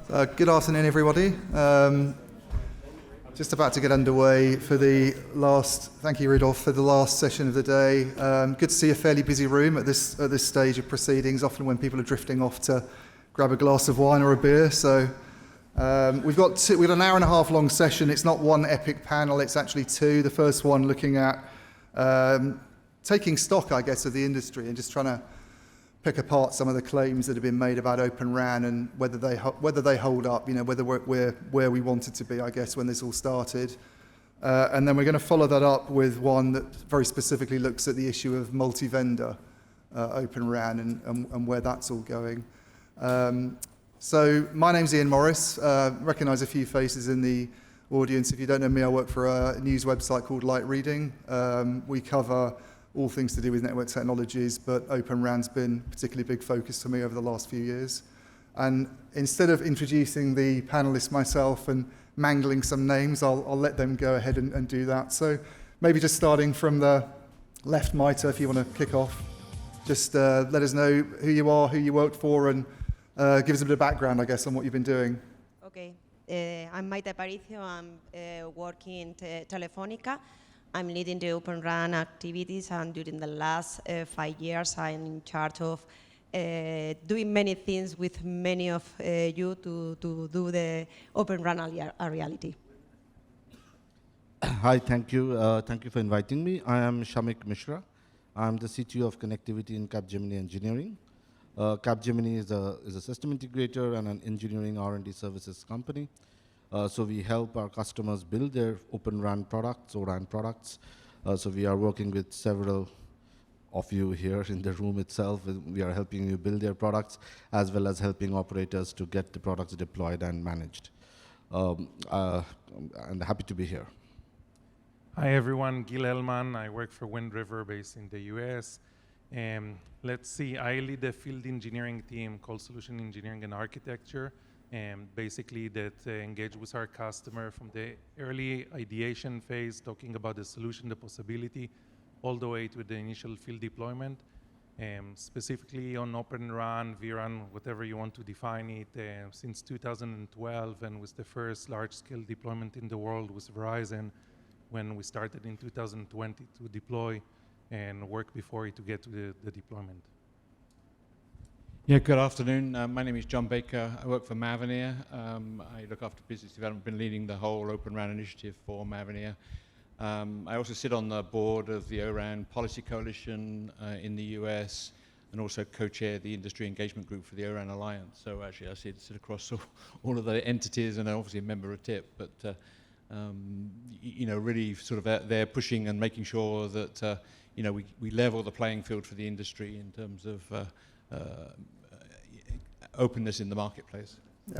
Good afternoon, everybody. Just about to get underway for the last, thank you, Rudolph, for the last session of the day. Good to see a fairly busy room at this stage of proceedings, often when people are drifting off to grab a glass of wine or a beer. So we've got an hour and a half long session. It's not one epic panel, it's actually two. The first one looking at taking stock, I guess, of the industry and just trying to pick apart some of the claims that have been made about Open RAN and whether they hold up, whether we're where we wanted to be, I guess, when this all started. And then we're going to follow that up with one that very specifically looks at the issue of multi-vendor Open RAN and where that's all going. So my name's Iain Morris. Recognise a few faces in the audience. If you don't know me, I work for a news website called Light Reading. We cover all things to do with network technologies, but Open RAN's been a particularly big focus for me over the last few years. And instead of introducing the panelists myself and mangling some names, I'll let them go ahead and do that. So maybe just starting from the left, Maite, if you want to kick off. Just let us know who you are, who you worked for, and give us a bit of background, I guess, on what you've been doing. Okay. I'm Maite Aparicio. I'm working in Telefónica. I'm leading the Open RAN activities, and during the last 5 years, I'm in charge of doing many things with many of you to do the Open RAN a reality. Hi, thank you. Thank you for inviting me. I am Shamik Mishra. I'm the CTO of Connectivity in Capgemini Engineering. Capgemini is a system integrator and an engineering R&D services company. So we help our customers build their Open RAN products or RAN products. So we are working with several of you here in the room itself. We are helping you build their products as well as helping operators to get the products deployed and managed. And happy to be here. Hi everyone, Gil Hellman. I work for Wind River based in the US. Let's see, I lead the field engineering team called Solution Engineering and Architecture. Basically that engage with our customer from the early ideation phase, talking about the solution, the possibility, all the way to the initial field deployment. Specifically on Open RAN, vRAN, whatever you want to define it, since 2012, and with the first large-scale deployment in the world with Verizon, when we started in 2020 to deploy and work before it to get to the deployment. Yeah, good afternoon. My name is John Baker. I work for Mavenir. I look after business development, been leading the whole Open RAN initiative for Mavenir. I also sit on the board of the ORAN Policy Coalition in the US, and also co-chair the industry engagement group for the ORAN Alliance. So actually I sit across all of the entities, and I'm obviously a member of TIP, but really sort of they're pushing and making sure that we level the playing field for the industry in terms of openness in the marketplace. Yeah.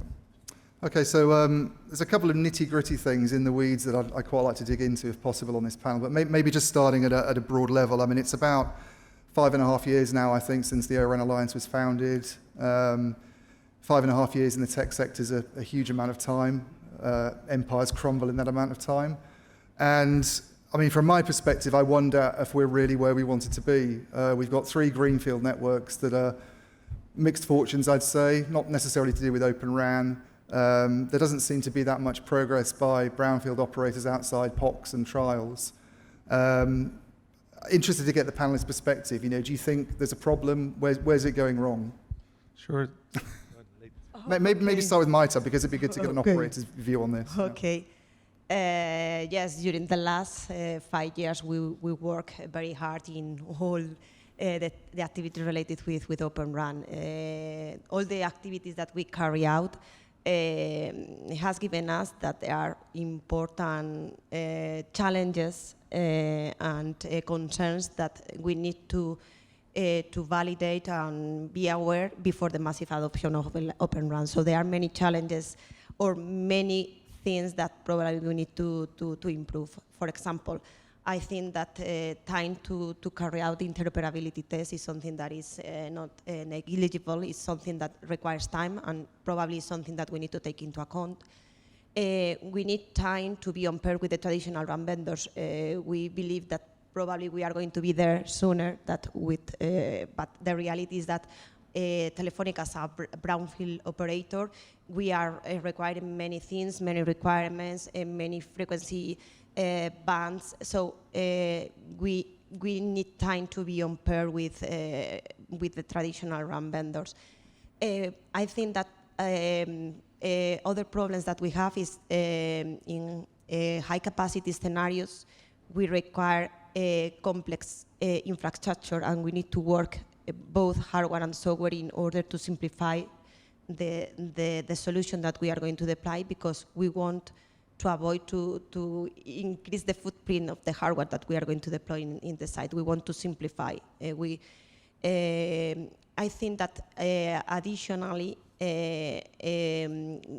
Okay, so there's a couple of nitty-gritty things in the weeds that I'd quite like to dig into, if possible, on this panel. But maybe just starting at a broad level. I mean, it's about 5.5 years now, I think, since the ORAN Alliance was founded. 5.5 years in the tech sector is a huge amount of time. Empires crumble in that amount of time. And I mean, from my perspective, I wonder if we're really where we wanted to be. We've got 3 greenfield networks that are mixed fortunes, I'd say, not necessarily to do with Open RAN. There doesn't seem to be that much progress by brownfield operators outside POCs and trials. Interested to get the panelists' perspective. Do you think there's a problem? Where's it going wrong? Sure. Maybe start with Maite, because it'd be good to get an operator's view on this. Okay. Yes, during the last 5 years, we work very hard in all the activities related with Open RAN. All the activities that we carry out has given us that there are important challenges and concerns that we need to validate and be aware before the massive adoption of Open RAN. So there are many challenges or many things that probably we need to improve. For example, I think that time to carry out the interoperability test is something that is not negligible. It's something that requires time and probably something that we need to take into account. We need time to be on par with the traditional RAN vendors. We believe that probably we are going to be there sooner, but the reality is that Telefónica as a brownfield operator we are requiring many things, many requirements, and many frequency bands. So we need time to be on par with the traditional RAN vendors. I think that other problems that we have is in high capacity scenarios, we require a complex infrastructure, and we need to work both hardware and software in order to simplify the solution that we are going to deploy, because we want to avoid to increase the footprint of the hardware that we are going to deploy in the site. We want to simplify. I think that additionally,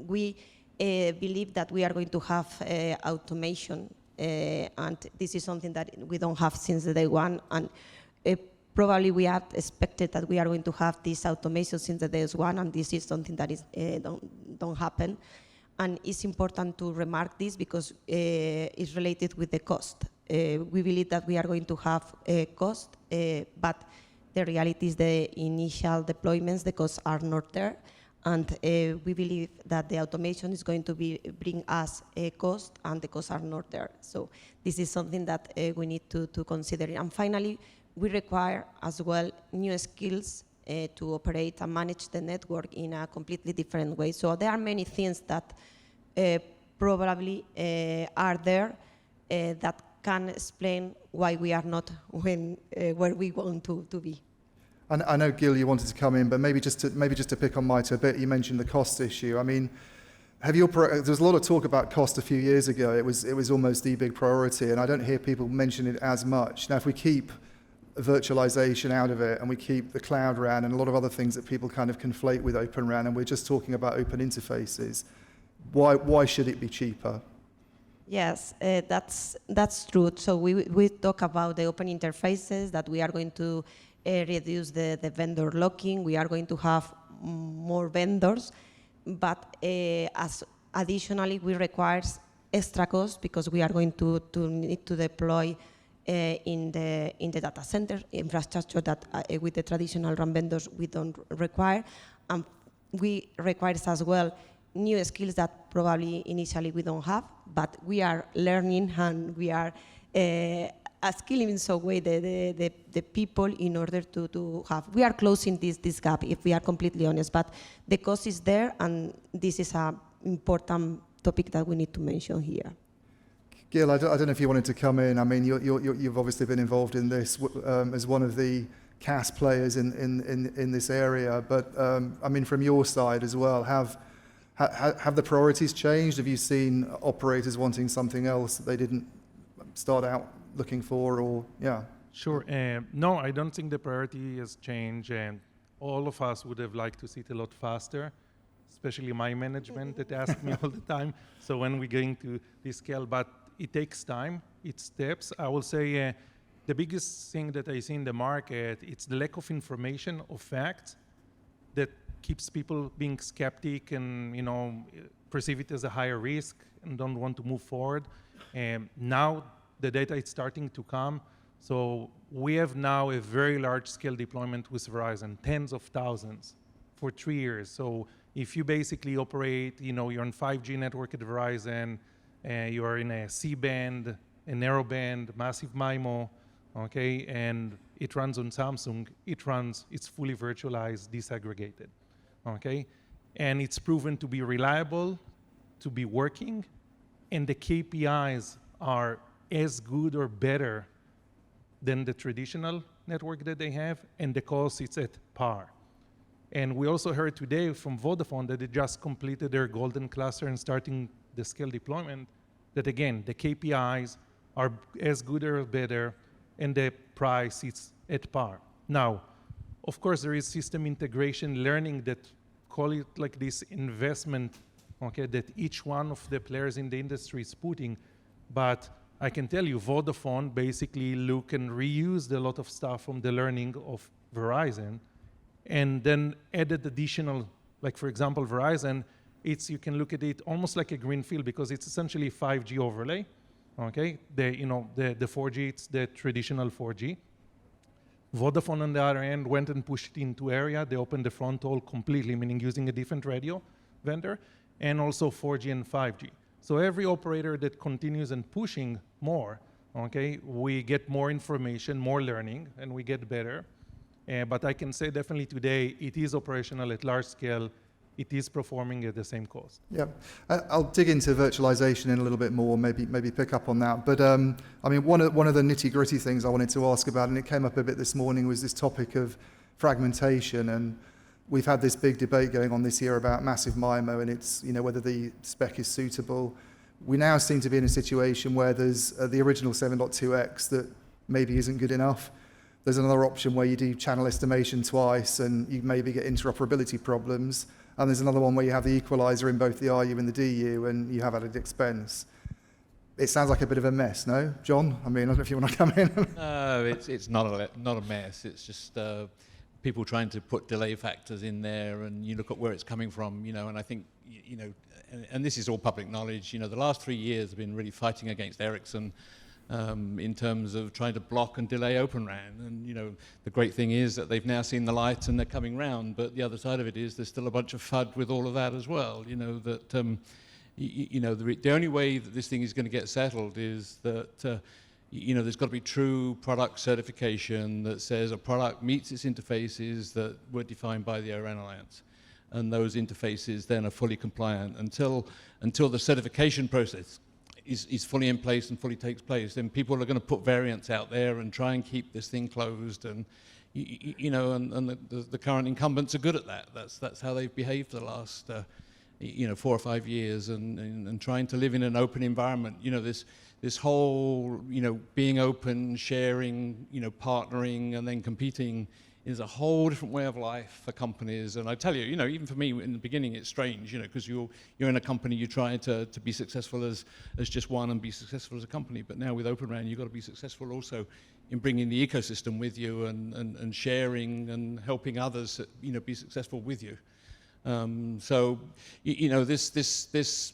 we believe that we are going to have automation, and this is something that we don't have since the day one, and probably we had expected that we are going to have this automation since the day one, and this is something that is don't happen. And it's important to remark this because it's related with the cost. We believe that we are going to have a cost, but the reality is the initial deployments, the costs are not there. And we believe that the automation is going to bring us a cost, and the costs are not there. So this is something that we need to consider. And finally, we require as well new skills to operate and manage the network in a completely different way. So there are many things that probably are there that can explain why we are not where we want to be. And I know, Gil, you wanted to come in, but maybe just to pick on Maite a bit, you mentioned the cost issue. I mean, there was a lot of talk about cost a few years ago. It was almost the big priority, and I don't hear people mention it as much. Now, if we keep virtualization out of it, and we keep the cloud RAN and a lot of other things that people kind of conflate with Open RAN, and we're just talking about open interfaces, why should it be cheaper? Yes, that's true. So we talk about the open interfaces, that we are going to reduce the vendor locking. We are going to have more vendors, but as additionally we require extra cost, because we are going to need to deploy in the data center infrastructure that with the traditional RAN vendors we don't require, and we require as well new skills that probably initially we don't have, but we are learning, and we are skilling in some way the people in order to have. We are closing this gap, if we are completely honest, but the cost is there, and this is an important topic that we need to mention here. Gil, I don't know if you wanted to come in. I mean, you've obviously been involved in this as one of the CAS players in this area, but I mean, from your side as well, have the priorities changed? Have you seen operators wanting something else that they didn't start out looking for, or yeah? Sure. No, I don't think the priority has changed, and all of us would have liked to see it a lot faster, especially my management that asks me all the time. So when we're going to this scale, but it takes time, it's steps. I will say the biggest thing that I see in the market, it's the lack of information, of facts, that keeps people being skeptic and perceive it as a higher risk and don't want to move forward. Now the data is starting to come. So we have now a very large scale deployment with Verizon, tens of thousands for 3 years. So if you basically operate, you're on 5G network at Verizon, you are in a C-band, a narrow band, massive MIMO, okay, and it runs on Samsung, it's fully virtualized, disaggregated, okay? And it's proven to be reliable, to be working, and the KPIs are as good or better than the traditional network that they have, and the cost is at par. And we also heard today from Vodafone that they just completed their golden cluster and starting the scale deployment, that again, the KPIs are as good or better, and the price is at par. Now, of course, there is system integration learning that, call it like this investment, okay, that each one of the players in the industry is putting, but I can tell you, Vodafone basically look and reused a lot of stuff from the learning of Verizon, and then added additional, like for example, Verizon, you can look at it almost like a greenfield, because it's essentially 5G overlay, okay? The 4G, it's the traditional 4G. Vodafone, on the other hand, went and pushed it into area. They opened the front hall completely, meaning using a different radio. vendor, and also 4G and 5G. So every operator that continues and pushing more, okay, we get more information, more learning, and we get better. But I can say definitely today, it is operational at large scale. It is performing at the same cost. Yeah, I'll dig into virtualization in a little bit more, maybe pick up on that. But I mean, one of the nitty-gritty things I wanted to ask about, and it came up a bit this morning, was this topic of fragmentation. And we've had this big debate going on this year about massive MIMO and it's, whether the spec is suitable. We now seem to be in a situation where there's the original 7.2x that maybe isn't good enough. There's another option where you do channel estimation twice and you maybe get interoperability problems. And there's another one where you have the equalizer in both the RU and the DU and you have added expense. It sounds like a bit of a mess, no? John, I mean, I don't know if you want to come in. It's not a mess. It's just people trying to put delay factors in there, and you look at where it's coming from, and I think, and this is all public knowledge, the last 3 years have been really fighting against Ericsson in terms of trying to block and delay Open RAN. And, the great thing is that they've now seen the light and they're coming round, but the other side of it is there's still a bunch of FUD with all of that as well, that, the only way that this thing is going to get settled is that, there's got to be true product certification that says a product meets its interfaces that were defined by the ORAN Alliance. And those interfaces then are fully compliant until the certification process is fully in place and fully takes place. Then people are going to put variants out there and try and keep this thing closed. And the current incumbents are good at that. That's how they've behaved for the last 4 or 5 years, and trying to live in an open environment. This whole being open, sharing, partnering, and then competing is a whole different way of life for companies. And I tell you, even for me in the beginning, it's strange, because you're in a company, you try to be successful as just one and be successful as a company. But now with Open RAN, you've got to be successful also in bringing the ecosystem with you and sharing and helping others, be successful with you. So, this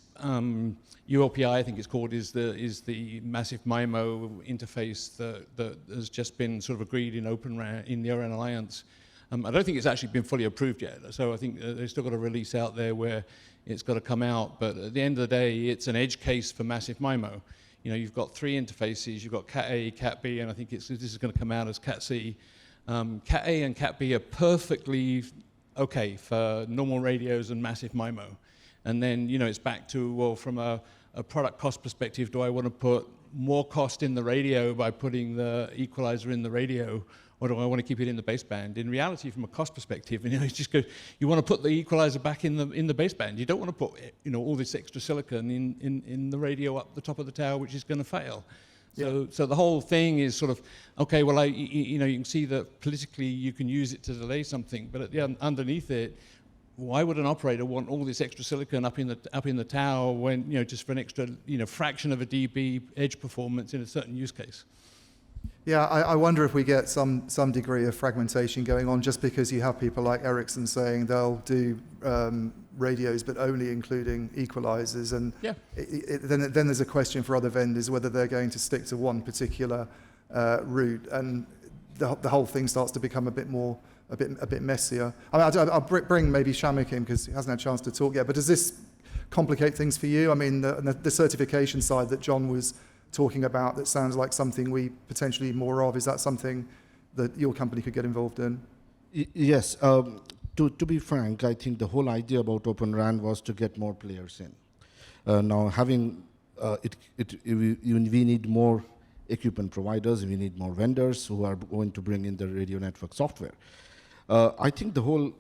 ULPI, I think it's called, is the massive MIMO interface that has just been sort of agreed in Open RAN, in the ORAN Alliance. I don't think it's actually been fully approved yet, so I think they've still got a release out there where it's got to come out. But at the end of the day, it's an edge case for massive MIMO. You've got 3 interfaces. You've got Cat A, Cat B, and I think this is going to come out as Cat C. Cat A and Cat B are perfectly okay for normal radios and massive MIMO. And then, it's back to, well, from a product cost perspective, do I want to put more cost in the radio by putting the equalizer in the radio, or do I want to keep it in the baseband? In reality, from a cost perspective, it's just you want to put the equalizer back in the baseband. You don't want to put, all this extra silicon in the radio up the top of the tower, which is going to fail. So the whole thing is sort of, okay, well, you can see that politically you can use it to delay something, but underneath it, why would an operator want all this extra silicon up in the tower when, just for an extra, fraction of a dB edge performance in a certain use case? Yeah, I wonder if we get some degree of fragmentation going on just because you have people like Ericsson saying they'll do radios but only including equalizers, and then there's a question for other vendors whether they're going to stick to one particular route, and the whole thing starts to become a bit messier. I mean, I'll bring maybe Shamik in because he hasn't had a chance to talk yet, but does this complicate things for you? I mean, the certification side that John was talking about, that sounds like something we potentially need more of. Is that something that your company could get involved in? Yes. To be frank, I think the whole idea about Open RAN was to get more players in. Now, having we need more equipment providers, we need more vendors who are going to bring in the radio network software. I think the whole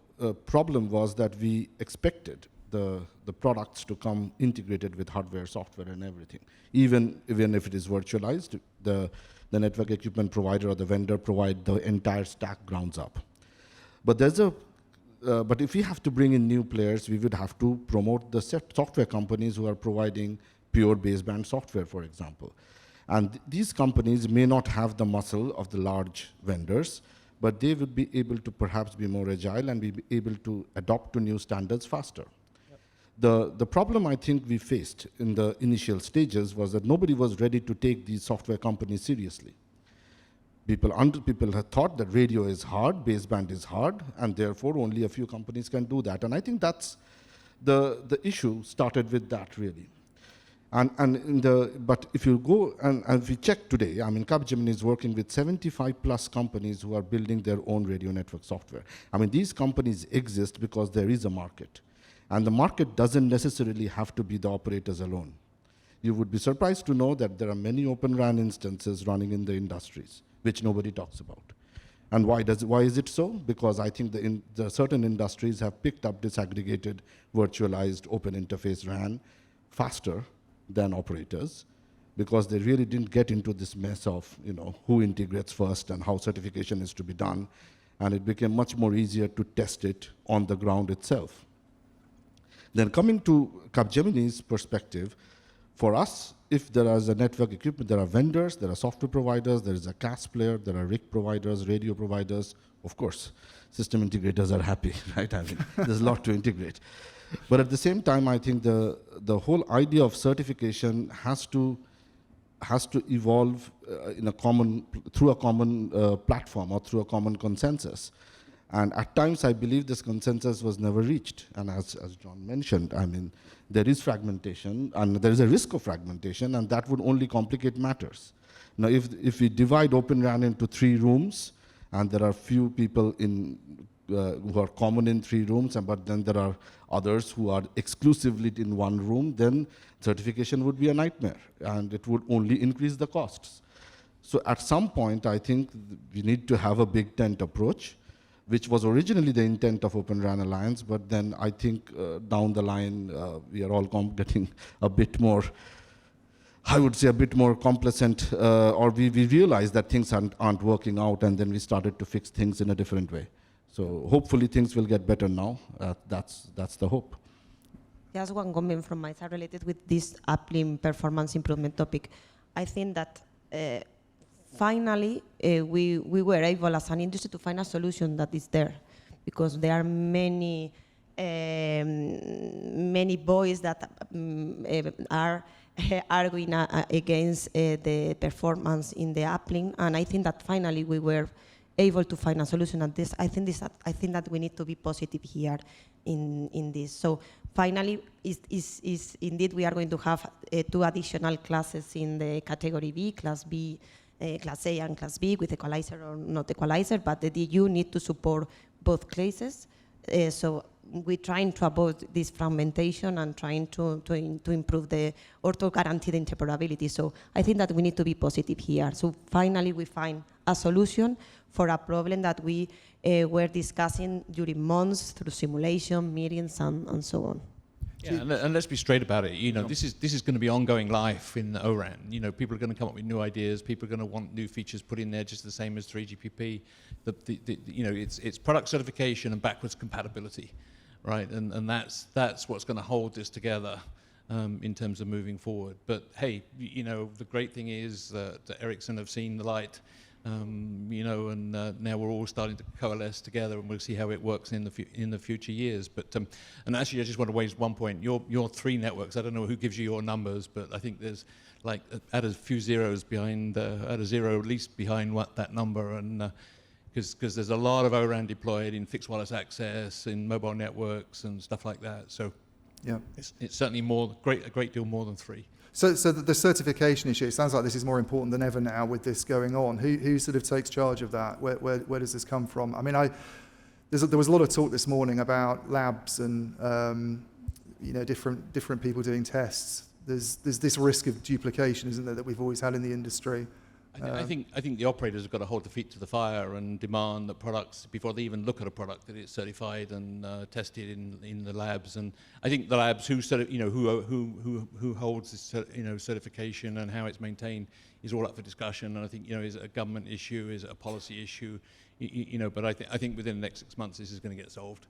problem was that we expected the products to come integrated with hardware, software, and everything. Even if it is virtualized, the network equipment provider or the vendor provide the entire stack grounds up. But but if we have to bring in new players, we would have to promote the software companies who are providing pure baseband software, for example. And these companies may not have the muscle of the large vendors, but they would be able to perhaps be more agile and be able to adopt to new standards faster. The problem I think we faced in the initial stages was that nobody was ready to take these software companies seriously. People had thought that radio is hard, baseband is hard, and therefore only a few companies can do that. And I think that's the issue started with that, really. But if you go and if you check today, I mean, Capgemini is working with 75 plus companies who are building their own radio network software. I mean, these companies exist because there is a market. And the market doesn't necessarily have to be the operators alone. You would be surprised to know that there are many Open RAN instances running in the industries, which nobody talks about. And why is it so? Because I think the certain industries have picked up disaggregated, virtualized, open interface RAN faster than operators, because they really didn't get into this mess of, who integrates first and how certification is to be done. And it became much more easier to test it on the ground itself. Then coming to Capgemini's perspective, for us, if there is a network equipment, there are vendors, there are software providers, there is a CAS player, there are RIC providers, radio providers. Of course, system integrators are happy, right? I mean, there's a lot to integrate. But at the same time, I think the whole idea of certification has to evolve through a common platform or through a common consensus. And at times, I believe this consensus was never reached. And as John mentioned, I mean, there is fragmentation, and there is a risk of fragmentation, and that would only complicate matters. Now, if we divide Open RAN into 3 rooms, and there are few people who are common in 3 rooms, but then there are others who are exclusively in 1 room, then certification would be a nightmare, and it would only increase the costs. So at some point, I think we need to have a big tent approach, which was originally the intent of Open RAN Alliance, but then I think down the line, we are all getting a bit more, I would say a bit more complacent, or we realized that things aren't working out, and then we started to fix things in a different way. So hopefully things will get better now. That's the hope. Just one comment from my side related with this uplink performance improvement topic. I think that finally we were able as an industry to find a solution that is there, because there are many voices that are arguing against the performance in the uplink, and I think that finally we were able to find a solution at this. I think that we need to be positive here in this. So finally, is indeed we are going to have 2 additional classes in the category B, class B, class A and class B with equalizer or not equalizer, but the DU need to support both classes. So we're trying to avoid this fragmentation and trying to improve or to guarantee the interoperability. So I think that we need to be positive here. So finally we find a solution for a problem that we were discussing during months through simulation, meetings, and so on. Yeah, and let's be straight about it. This is going to be ongoing life in ORAN. People are going to come up with new ideas. People are going to want new features put in there, just the same as 3GPP. It's product certification and backwards compatibility, right? And that's what's going to hold this together in terms of moving forward. But hey, the great thing is that Ericsson have seen the light. And now we're all starting to coalesce together, and we'll see how it works in the future years. But and actually, I just want to raise one point. Your 3 networks. I don't know who gives you your numbers, but I think there's add a few zeros behind, add a zero at least behind that number, and because there's a lot of ORAN deployed in fixed wireless access, in mobile networks, and stuff like that. So yeah, it's certainly a great deal more than 3. So the certification issue, it sounds like this is more important than ever now with this going on. Who sort of takes charge of that? Where does this come from? I mean, there was a lot of talk this morning about labs and different people doing tests. There's this risk of duplication, isn't there, that we've always had in the industry? I think the operators have got to hold their feet to the fire and demand that products, before they even look at a product, that it's certified and tested in the labs. And I think the labs who holds this certification and how it's maintained is all up for discussion. And I think is it a government issue, is it a policy issue, But I think within the next 6 months this is going to get solved.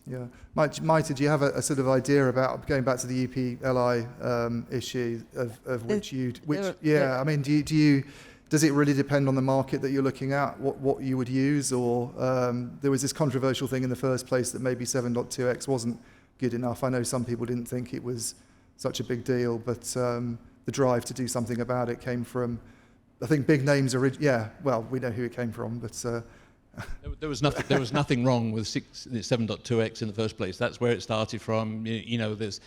Yeah, Maite, do you have a sort of idea about going back to the EPLI issue of which I mean, do you does it really depend on the market that you're looking at, what you would use, or there was this controversial thing in the first place that maybe 7.2x wasn't good enough. I know some people didn't think it was such a big deal, but the drive to do something about it came from, I think, big names. We know who it came from, but There was nothing wrong with 7.2x in the first place. That's where it started from. You know, there's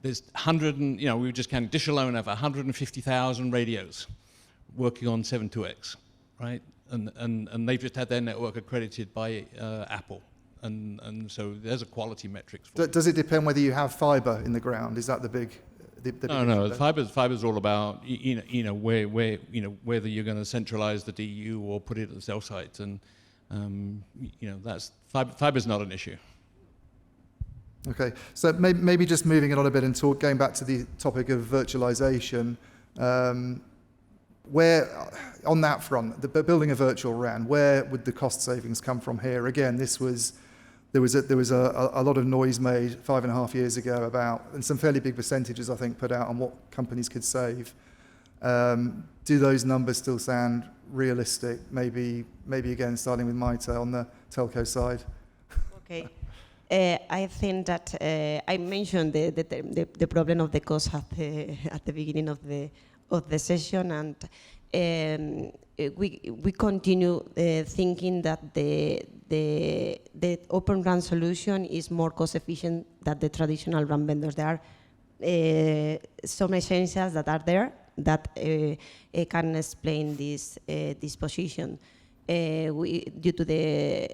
100 and, you know, we were just counting, Dish alone have 150,000 radios working on 7.2x, right? And they've just had their network accredited by Apple. And so there's a quality metrics for it. Does it depend whether you have fibre in the ground? Is that the big? No. Fiber's all about whether you're going to centralize the DU or put it at the cell site, and that's fiber's not an issue. Okay, so maybe just moving it on a bit and going back to the topic of virtualization. Where on that front, building a virtual RAN, where would the cost savings come from here? Again, there was a lot of noise made 5.5 years ago about, and some fairly big percentages I think put out on what companies could save. Do those numbers still sound realistic? Maybe again starting with Maite on the telco side. Okay. I think that I mentioned the problem of the cost at the beginning of the session, and we continue thinking that the open RAN solution is more cost efficient than the traditional RAN vendors. There are some essentials that are there that can explain this position. Due to the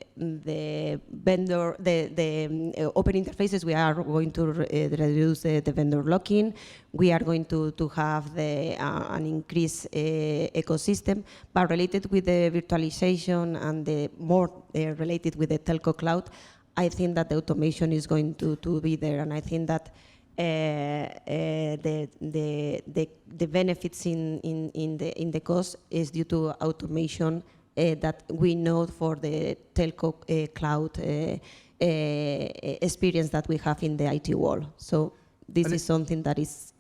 vendor, the open interfaces, we are going to reduce the vendor lock-in. We are going to have an increased ecosystem, but related with the virtualization and the more related with the telco cloud, I think that the automation is going to be there, and I think that the benefits in the cost is due to automation. That we know for the telco cloud experience that we have in the IT world. So this is something that is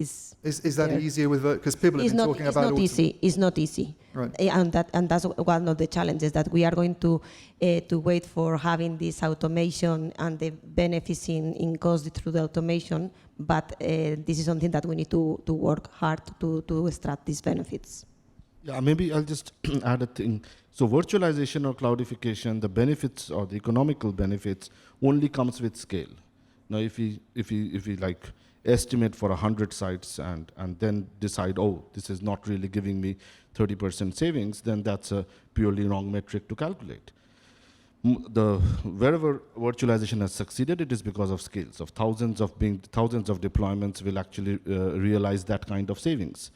that there. easier with, because people have been talking about it. It's not easy. Right. And that's one of the challenges, that we are going to wait for having this automation and the benefits in cost through the automation. But this is something that we need to work hard to extract these benefits. Yeah, maybe I'll just add a thing. So virtualization or cloudification, the benefits or the economical benefits only comes with scale. Now, if we like estimate for 100 sites and then decide, oh, this is not really giving me 30% savings, then that's a purely wrong metric to calculate. Wherever virtualization has succeeded, it is because of scales of thousands of deployments will actually realize that kind of savings.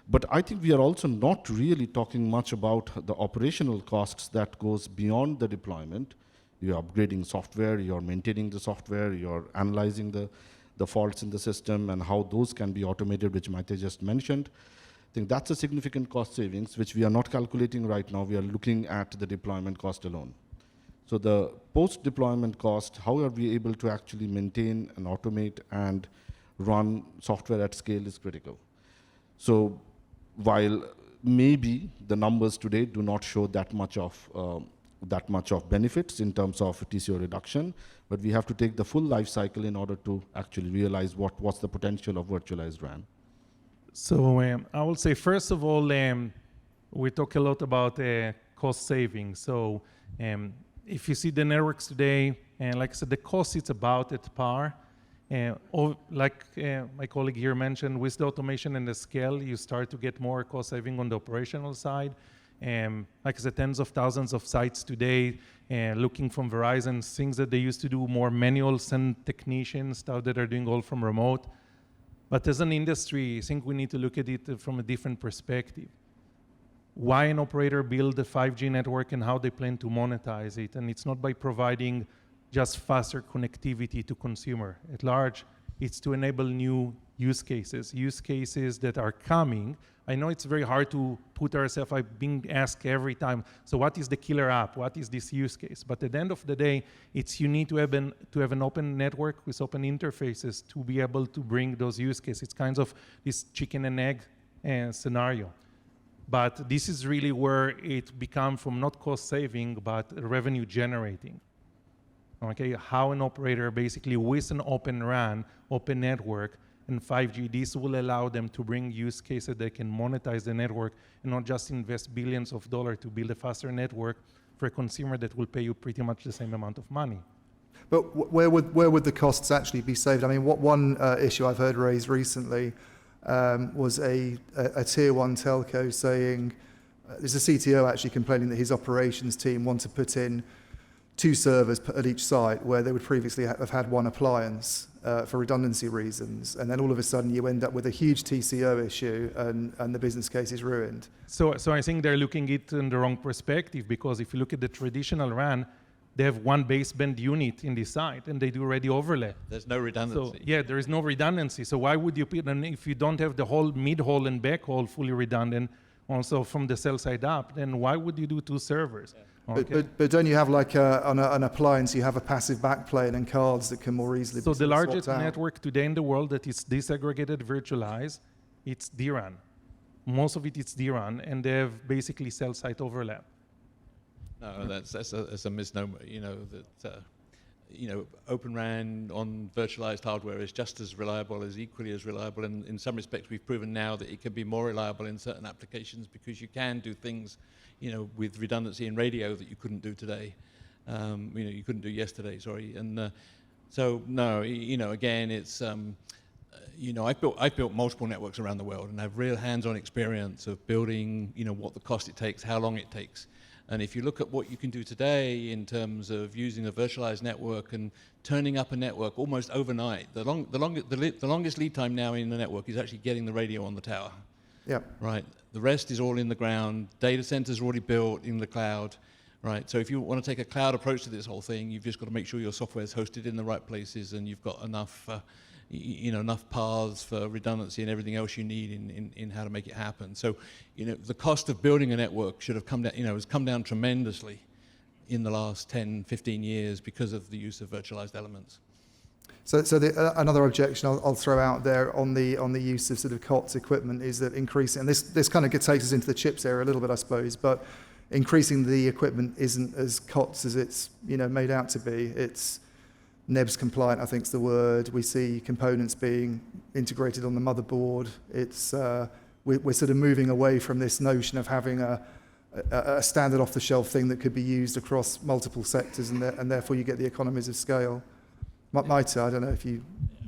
But I think we are also not really talking much about the operational costs that goes beyond the deployment. You're upgrading software, you're maintaining the software, you're analyzing the faults in the system and how those can be automated, which Maite just mentioned. I think that's a significant cost savings, which we are not calculating right now. We are looking at the deployment cost alone. So the post-deployment cost, how are we able to actually maintain and automate and run software at scale is critical. So while maybe the numbers today do not show that much of benefits in terms of TCO reduction, but we have to take the full life cycle in order to actually realize what's the potential of virtualized RAN. So I will say, first of all, we talk a lot about cost savings. So if you see the networks today, and like I said, the cost is about at par. Like my colleague here mentioned, with the automation and the scale, you start to get more cost saving on the operational side. Like I said, tens of thousands of sites today, looking from Verizon, things that they used to do more manual, send technicians, stuff that are doing all from remote. But as an industry, I think we need to look at it from a different perspective. Why an operator build a 5G network and how they plan to monetize it? And it's not by providing just faster connectivity to consumer. At large, it's to enable new use cases that are coming. I know it's very hard to put ourselves, I'm being asked every time, so what is the killer app? What is this use case? But at the end of the day, you need to have an open network with open interfaces to be able to bring those use cases. It's kind of this chicken and egg scenario. But this is really where it becomes from not cost saving, but revenue generating. Okay, how an operator basically with an open RAN, open network, and 5G, this will allow them to bring use cases that can monetize the network and not just invest billions of dollars to build a faster network for a consumer that will pay you pretty much the same amount of money. But where would the costs actually be saved? I mean, what one issue I've heard raised recently was a tier one telco saying, there's a CTO actually complaining that his operations team want to put in 2 servers at each site where they would previously have had one appliance for redundancy reasons. And then all of a sudden you end up with a huge TCO issue and the business case is ruined. So I think they're looking at it in the wrong perspective, because if you look at the traditional RAN, they have one baseband unit in the site and they do already overlay. There's no redundancy. So yeah, there is no redundancy. So why would you put, and if you don't have the whole mid-haul and backhaul fully redundant, also from the cell side up, then why would you do 2 servers? Yeah. Okay. But don't you have like an appliance, you have a passive backplane and cards that can more easily So be the largest swapped out? network today in the world that is disaggregated, virtualized, it's DRAN. Most of it is DRAN, and they have basically cell site overlap. No, that's a misnomer. Open RAN on virtualized hardware is just as reliable, as equally as reliable, and in some respects we've proven now that it can be more reliable in certain applications because you can do things, with redundancy in radio that you couldn't do today. You couldn't do yesterday, sorry. And so no, again, it's I've built multiple networks around the world and have real hands-on experience of building, what the cost it takes, how long it takes. And if you look at what you can do today in terms of using a virtualized network and turning up a network almost overnight, the longest lead time now in the network is actually getting the radio on the tower. Yeah. Right. The rest is all in the ground. Data centers are already built in the cloud. Right. So if you want to take a cloud approach to this whole thing, you've just got to make sure your software is hosted in the right places and you've got enough enough paths for redundancy and everything else you need in how to make it happen. So, the cost of building a network should have come down, has come down tremendously in the last 10, 15 years because of the use of virtualized elements. So another objection I'll throw out there on the use of sort of COTS equipment is that increasing, and this kind of takes us into the chips area a little bit, I suppose, but increasing the equipment isn't as COTS as it's made out to be. It's NEBS compliant, I think is the word. We see components being integrated on the motherboard. It's we're sort of moving away from this notion of having a standard off-the-shelf thing that could be used across multiple sectors, and therefore you get the economies of scale. Maite, I don't know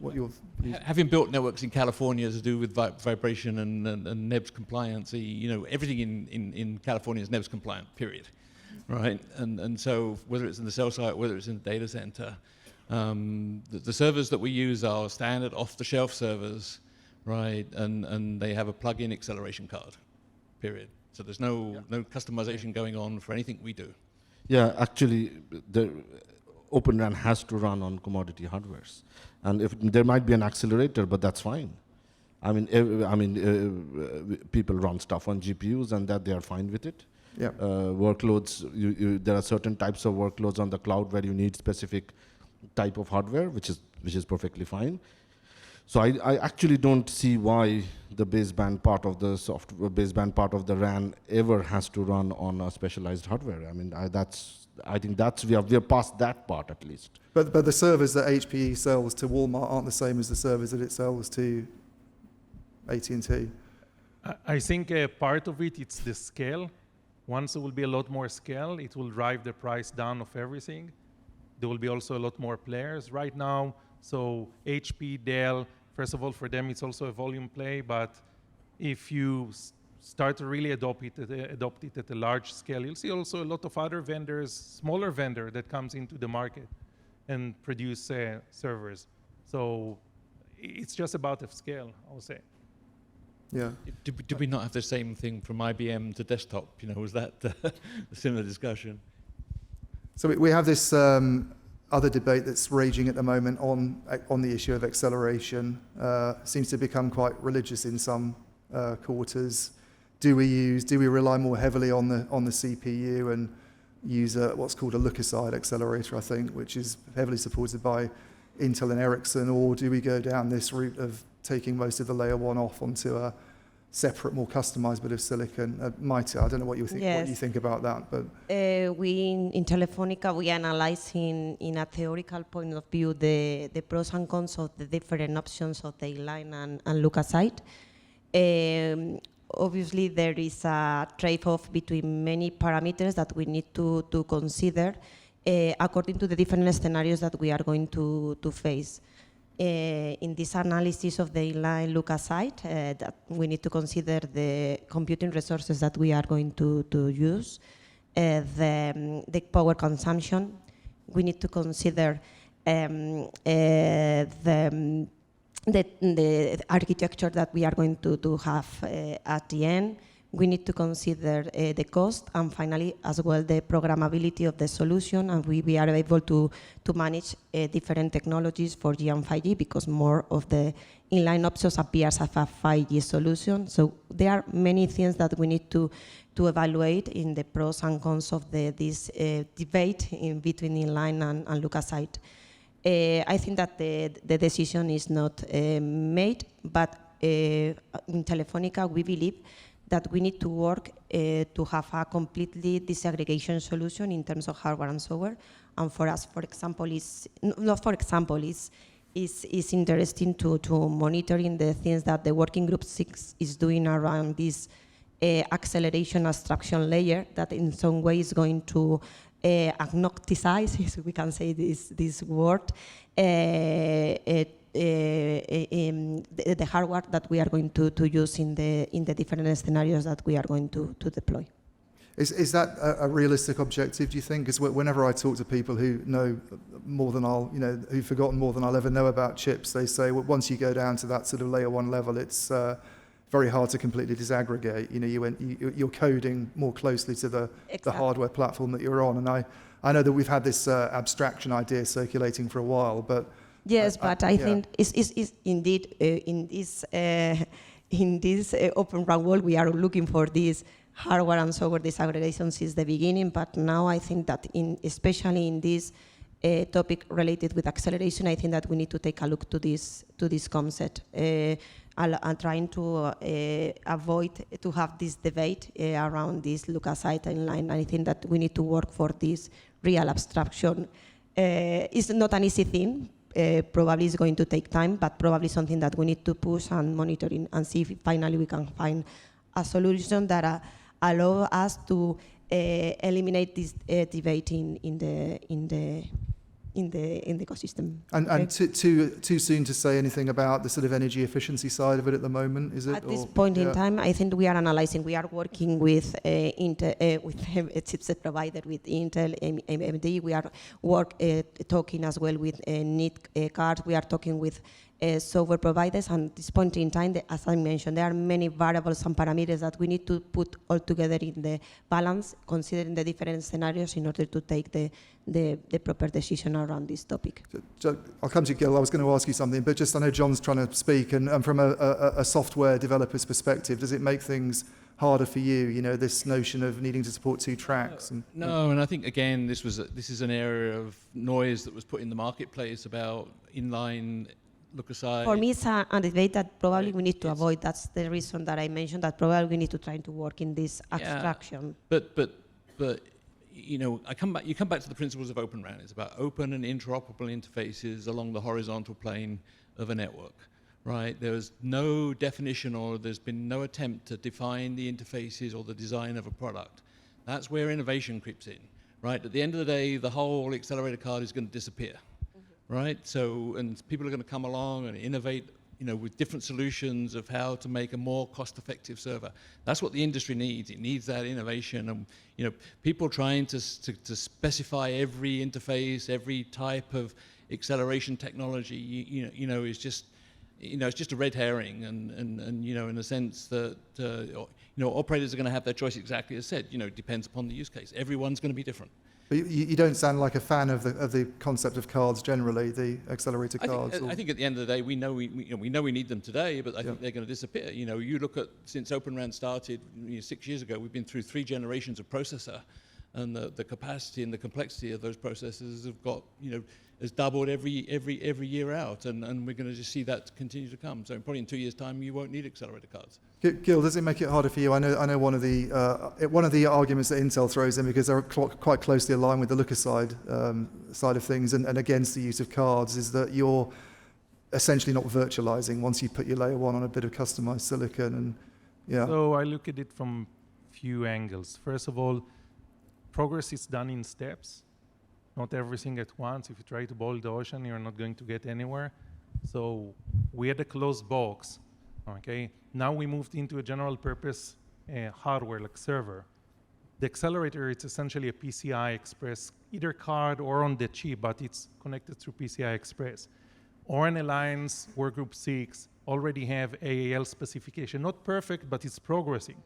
what your views. Having built networks in California to do with vibration and NEBS compliance, everything in California is NEBS compliant, period. Right? And so whether it's in the cell site, whether it's in the data center, the servers that we use are standard off-the-shelf servers, right? And they have a plug-in acceleration card, period. So there's no customization going on for anything we do. Yeah, actually, the Open RAN has to run on commodity hardwares, and if there might be an accelerator, but that's fine. People run stuff on GPUs, and that they are fine with it. Yeah. Workloads, there are certain types of workloads on the cloud where you need specific type of hardware, which is perfectly fine. So I actually don't see why the baseband part of the baseband part of the RAN ever has to run on a specialized hardware. I think we are past that part at least. But the servers that HPE sells to Walmart aren't the same as the servers that it sells to AT&T. I think part of it's the scale. Once there will be a lot more scale, it will drive the price down of everything. There will be also a lot more players right now. So HP, Dell, first of all, for them, it's also a volume play. But if you start to really adopt it at a large scale, you'll see also a lot of other vendors, smaller vendor that comes into the market and produce servers. So it's just about a scale, I would say. Yeah. Did we not have the same thing from IBM to desktop? Was that a similar discussion? So we have this other debate that's raging at the moment on the issue of acceleration. Seems to become quite religious in some quarters. Do we rely more heavily on the CPU and use what's called a look-aside accelerator, I think, which is heavily supported by Intel and Ericsson, or do we go down this route of taking most of the layer one off onto a separate, more customized bit of silicon? Maite, I don't know what you think. Yes. What you think about that, but we in Telefónica we analyze in a theoretical point of view the pros and cons of the different options of the inline and look aside. obviously there is a trade-off between many parameters that we need to consider according to the different scenarios that we are going to face. In this analysis of the inline Luca site, that we need to consider the computing resources that we are going to use, the power consumption. We need to consider the architecture that we are going to have at the end. We need to consider the cost, and finally, as well, the programmability of the solution, and we are able to manage different technologies, 4G and 5G, because more of the inline options appears as a 5G solution. So there are many things that we need to evaluate in the pros and cons of this debate in between inline and Luca site. I think that the decision is not made, but in Telefónica we believe that we need to work to have a completely disaggregation solution in terms of hardware and software. And for us, for example, is interesting to monitoring the things that the working group 6 is doing around this acceleration abstraction layer that in some way is going to agnosticize, if we can say this word, the hardware that we are going to use in the different scenarios that we are going to deploy. Is that a realistic objective, do you think? Because whenever I talk to people who know more than who've forgotten more than I'll ever know about chips, they say, well, once you go down to that sort of layer 1 level, it's very hard to completely disaggregate. You're coding more closely to the hardware platform that you're on. And I know that we've had this abstraction idea circulating for a while, but yes, but I think it's indeed in this open RAN world we are looking for this hardware and software disaggregation since the beginning. But now I think that especially in this topic related with acceleration, I think that we need to take a look to this concept. I'm trying to avoid to have this debate around this Luca site inline. I think that we need to work for this real abstraction. It's not an easy thing. Probably it's going to take time, but probably something that we need to push and monitor and see if finally we can find a solution that allow us to eliminate this debate in the ecosystem. And too soon to say anything about the sort of energy efficiency side of it at the moment, is it? At this point in time, I think we are analyzing. We are working with with a chipset provider, with Intel, AMD. We are talking as well with NIC cards. We are talking with software providers. And at this point in time, as I mentioned, there are many variables and parameters that we need to put all together in the balance, considering the different scenarios in order to take the proper decision around this topic. So I'll come to you, Gil. I was going to ask you something, but just I know John's trying to speak, and from a software developer's perspective, does it make things harder for you, this notion of needing to support 2 tracks? No, and I think, again, this is an area of noise that was put in the marketplace about inline look aside. For me, it's a debate that probably we need to avoid. That's the reason that I mentioned that probably we need to try to work in this abstraction. But you come back to the principles of Open RAN. It's about open and interoperable interfaces along the horizontal plane of a network, right? There's no definition, or there's been no attempt to define the interfaces or the design of a product. That's where innovation creeps in, right? At the end of the day, the whole accelerator card is going to disappear. Right, so and people are going to come along and innovate, with different solutions of how to make a more cost-effective server. That's what the industry needs. It needs that innovation, and people trying to specify every interface, every type of acceleration technology. Is just, it's just a red herring, and in the sense that operators are going to have their choice exactly as said. It depends upon the use case. Everyone's going to be different. But you don't sound like a fan of the concept of cards generally, the accelerator cards. I think at the end of the day, we know we need them today, but I think they're going to disappear. You look at, since Open RAN started 6 years ago, we've been through 3 generations of processor, and the capacity and the complexity of those processors have got has doubled every year out, and we're going to just see that continue to come. So probably in 2 years' time, you won't need accelerator cards. Gil, does it make it harder for you? I know one of the arguments that Intel throws in, because they're quite closely aligned with the Luca side of things, and against the use of cards, is that you're essentially not virtualizing once you put your layer 1 on a bit of customized silicon, and Yeah. So I look at it from few angles. First of all, progress is done in steps, not everything at once. If you try to boil the ocean, you're not going to get anywhere. So we had a closed box, okay? Now we moved into a general purpose hardware like server. The accelerator, it's essentially a PCI Express, either card or on the chip, but it's connected through PCI Express. Oran Alliance Workgroup 6 already have AAL specification, not perfect, but it's progressing.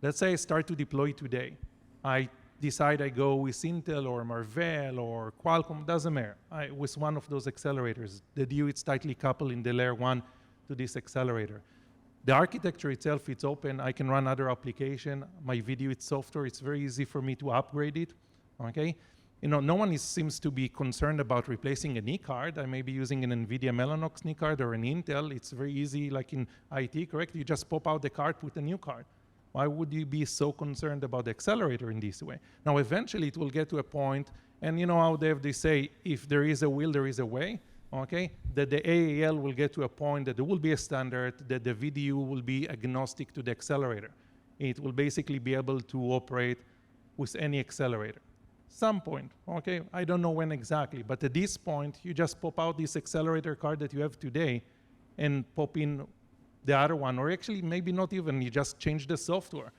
Let's say I start to deploy today. I decide I go with Intel or Marvell or Qualcomm, doesn't matter, with one of those accelerators. The DU is tightly coupled in the layer 1 to this accelerator. The architecture itself, it's open. I can run other application. My video, it's software. It's very easy for me to upgrade it, okay? You know, no one seems to be concerned about replacing an E-card. I may be using an NVIDIA Mellanox E-card or an Intel. It's very easy, like in IT, correct? You just pop out the card, put a new card. Why would you be so concerned about the accelerator in this way? Now, eventually, it will get to a point, and you know how they say, if there is a will, there is a way, okay? That the AAL will get to a point that there will be a standard, that the VDU will be agnostic to the accelerator. It will basically be able to operate with any accelerator. Some point, okay? I don't know when exactly, but at this point, you just pop out this accelerator card that you have today and pop in the other one, or actually maybe not even, you just change the software,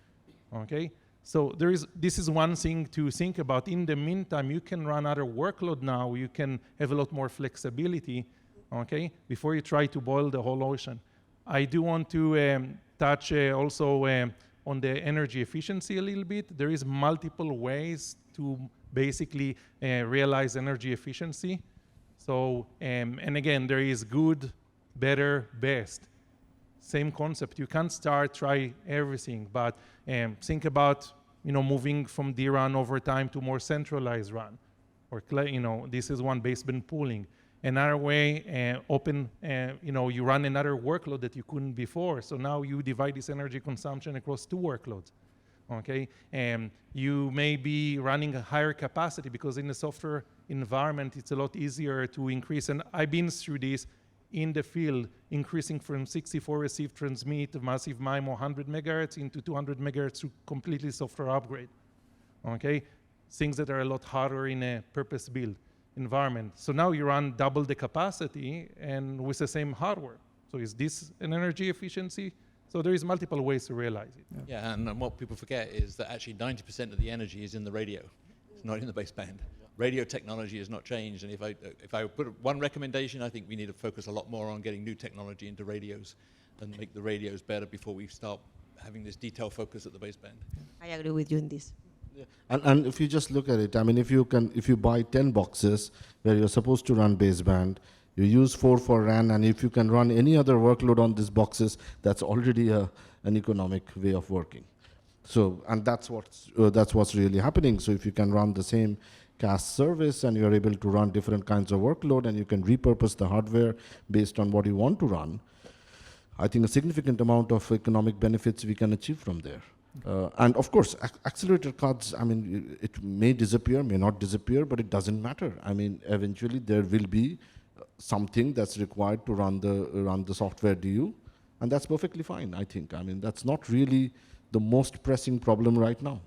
okay? So this is one thing to think about. In the meantime, you can run other workload now, you can have a lot more flexibility, okay, before you try to boil the whole ocean. I do want to touch also on the energy efficiency a little bit. There is multiple ways to basically realize energy efficiency. So, and again, there is good, better, best. Same concept. You can't try everything, but think about, you know, moving from DRAN over time to more centralized run, or you know, this is one baseband pooling. Another way, you know, you run another workload that you couldn't before. So now you divide this energy consumption across 2 workloads. Okay, you may be running a higher capacity because in the software environment, it's a lot easier to increase. And I've been through this in the field, increasing from 64 receive transmit massive MIMO 100 megahertz into 200 megahertz through completely software upgrade. Okay, things that are a lot harder in a purpose-built environment. So now you run double the capacity and with the same hardware. So is this an energy efficiency? So there is multiple ways to realize it. Yeah, and what people forget is that actually 90% of the energy is in the radio. It's not in the baseband. Radio technology has not changed, and if I put one recommendation, I think we need to focus a lot more on getting new technology into radios and make the radios better before we start having this detail focus at the baseband. I agree with you in this. Yeah. And if you just look at it, I mean, if you buy 10 boxes where you're supposed to run baseband, you use 4 for RAN, and if you can run any other workload on these boxes, that's already an economic way of working. So, and that's what's really happening. So if you can run the same CAS service and you're able to run different kinds of workload and you can repurpose the hardware based on what you want to run, I think a significant amount of economic benefits we can achieve from there. And of course, accelerator cards, I mean, it may disappear, may not disappear, but it doesn't matter. I mean, eventually there will be something that's required to run the software DU, and that's perfectly fine, I think. I mean, that's not really the most pressing problem right now.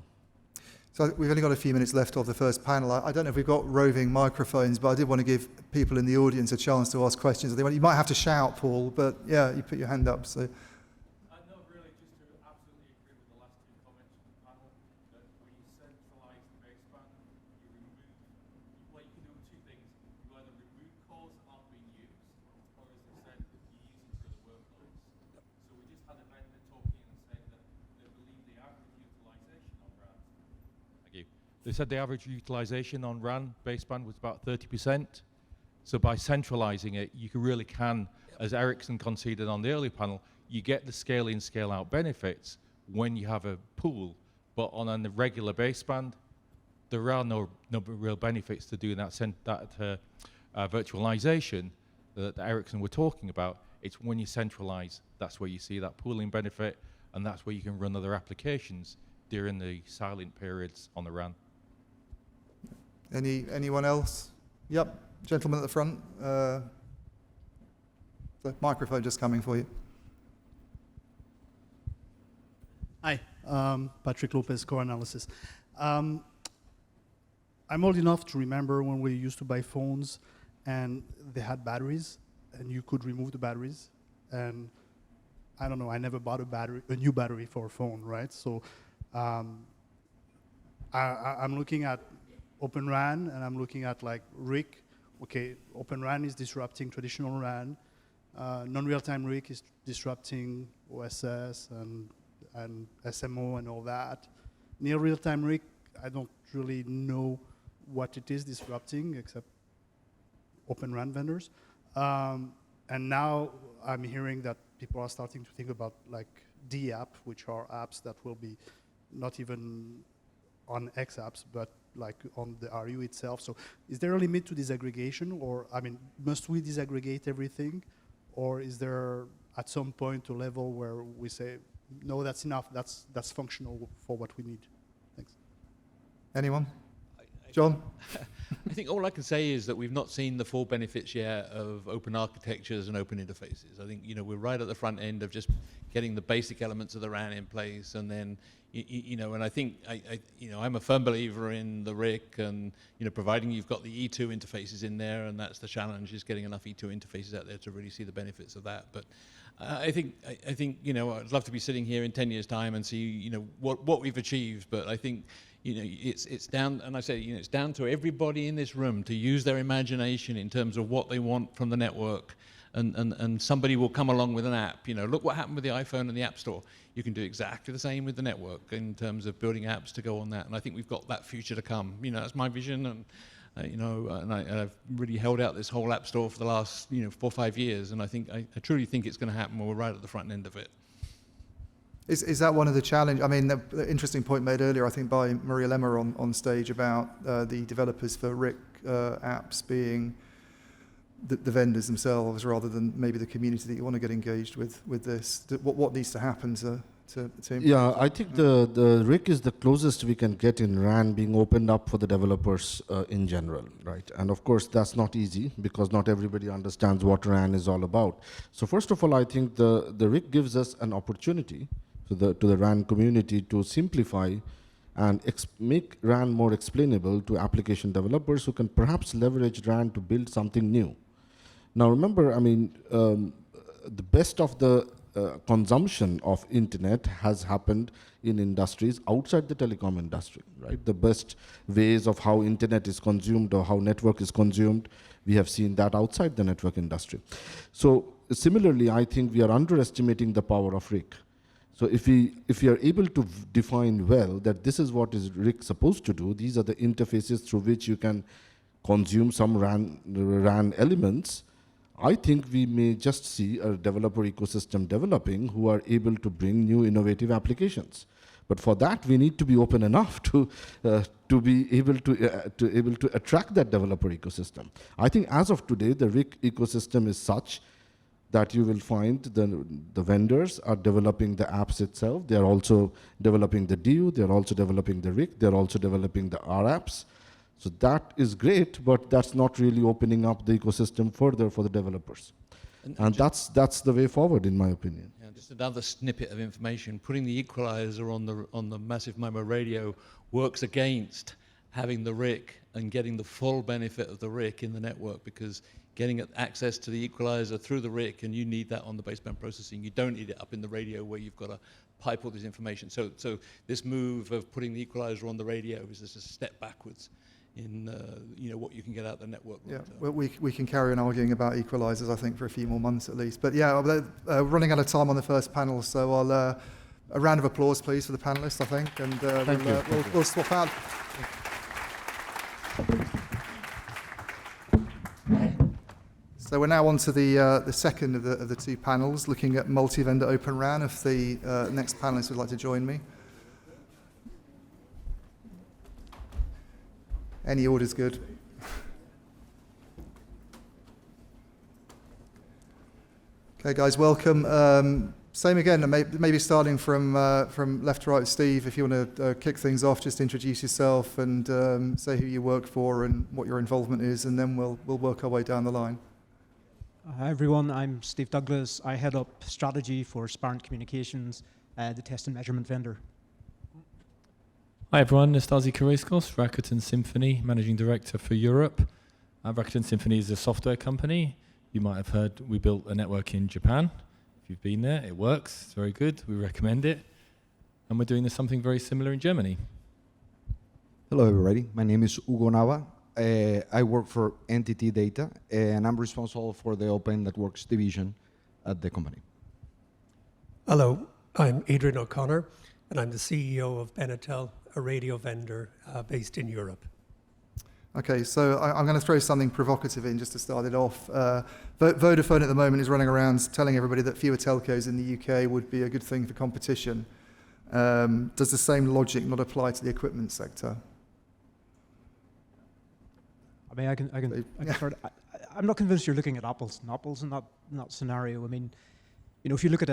So we've only got a few minutes left of the first panel. I don't know if we've got roving microphones, but I did want to give people in the audience a chance to ask questions. You might have to shout, Paul, but yeah, you put your hand up. So. No, really, just to absolutely agree with the last 2 comments from the panel, that when you centralize the baseband, you remove, well, you can do 2 things. You either remove cores that aren't being used, or as I said, you use it for the workloads. So we just had a vendor talking and saying that they believe the average utilization on RAN. Thank you. They said the average utilization on RAN baseband was about 30%. So by centralizing it, you really can, as Ericsson conceded on the earlier panel, you get the scale in, scale out benefits when you have a pool, but on a regular baseband, there are no real benefits to doing that virtualization that Ericsson were talking about. It's when you centralize, that's where you see that pooling benefit, and that's where you can run other applications during the silent periods on the RAN. Anyone else? Yep, gentleman at the front. The microphone just coming for you. Hi, Patrick Lopez, Core Analysis. I'm old enough to remember when we used to buy phones and they had batteries and you could remove the batteries. And I don't know, I never bought a new battery for a phone, right? So I'm looking at Open RAN and I'm looking at like RIC. Okay, Open RAN is disrupting traditional RAN. Non-real-time RIC is disrupting OSS and SMO and all that. Near real-time RIC, I don't really know what it is disrupting except Open RAN vendors. And now I'm hearing that people are starting to think about like D-app, which are apps that will be not even on X apps, but like on the RU itself. So is there a limit to disaggregation, or I mean, must we disaggregate everything? Or is there at some point a level where we say, no, that's enough, that's functional for what we need? Thanks. Anyone? John? I think all I can say is that we've not seen the full benefits yet of open architectures and open interfaces. I think, you know, we're right at the front end of just getting the basic elements of the RAN in place, and then, you know, and I think, you know, I'm a firm believer in the RIC, and, you know, providing you've got the E2 interfaces in there, and that's the challenge, is getting enough E2 interfaces out there to really see the benefits of that. But I think, you know, I'd love to be sitting here in 10 years' time and see, you know, what we've achieved. But I think, you know, it's down, and I say, you know, it's down to everybody in this room to use their imagination in terms of what they want from the network, and somebody will come along with an app. You know, look what happened with the iPhone and the App Store. You can do exactly the same with the network in terms of building apps to go on that, and I think we've got that future to come. You know, that's my vision, and you know, and I've really held out this whole App Store for the last, you know, 4 or 5 years, and I truly think it's going to happen. We're right at the front end of it. Is that one of the challenges? I mean, the interesting point made earlier, I think, by Maria Lemmer on stage about the developers for RIC apps being the vendors themselves rather than maybe the community that you want to get engaged with this. What needs to happen to improve? Yeah, I think the RIC is the closest we can get in RAN being opened up for the developers in general, right? And of course, that's not easy because not everybody understands what RAN is all about. So first of all, I think the RIC gives us an opportunity to the RAN community to simplify and make RAN more explainable to application developers who can perhaps leverage RAN to build something new. Now remember, I mean, the best of the consumption of internet has happened in industries outside the telecom industry, right? The best ways of how internet is consumed or how network is consumed, we have seen that outside the network industry. So similarly, I think we are underestimating the power of RIC. So if we are able to define well that this is what is RIC supposed to do, these are the interfaces through which you can consume some RAN elements, I think we may just see a developer ecosystem developing who are able to bring new innovative applications. But for that, we need to be open enough to be able to attract that developer ecosystem. I think as of today, the RIC ecosystem is such that you will find the vendors are developing the apps itself. They are also developing the DU. They are also developing the RIC. They are also developing the R apps. So that is great, but that's not really opening up the ecosystem further for the developers. And that's the way forward, in my opinion. Yeah, just another snippet of information. Putting the equalizer on the massive MIMO radio works against having the RIC and getting the full benefit of the RIC in the network, because getting access to the equalizer through the RIC, and you need that on the baseband processing. You don't need it up in the radio where you've got to pipe all this information. So this move of putting the equalizer on the radio is just a step backwards in you know, what you can get out of the network. Yeah, well, we can carry on arguing about equalizers, I think, for a few more months at least. But yeah, running out of time on the first panel, so I'll a round of applause, please, for the panelists, I think, and we'll swap out. So we're now on to the second of the two panels, looking at multi-vendor Open RAN. If the next panelist would like to join me. Any order's good. Okay, guys, welcome. Same again, maybe starting from left to right, Steve, if you want to kick things off, just introduce yourself and say who you work for and what your involvement is, and then we'll work our way down the line. Hi everyone, I'm Steve Douglas. I head up strategy for Sparent Communications, the test and measurement vendor. Hi everyone, Nastasi Karaiskos, Rakuten Symphony, Managing Director for Europe. Rakuten Symphony is a software company. You might have heard we built a network in Japan. If you've been there, it works. It's very good. We recommend it. And we're doing something very similar in Germany. Hello everybody, my name is Hugo Nava. I work for Entity Data and I'm responsible for the Open Networks division at the company. Hello, I'm Adrian O'Connor and I'm the CEO of Benetel, a radio vendor based in Europe. Okay, so I'm going to throw something provocative in just to start it off. Vodafone at the moment is running around telling everybody that fewer telcos in the UK would be a good thing for competition. Does the same logic not apply to the equipment sector? I mean, I can start. I'm not convinced you're looking at apples and apples in that scenario. I mean, you know, if you look at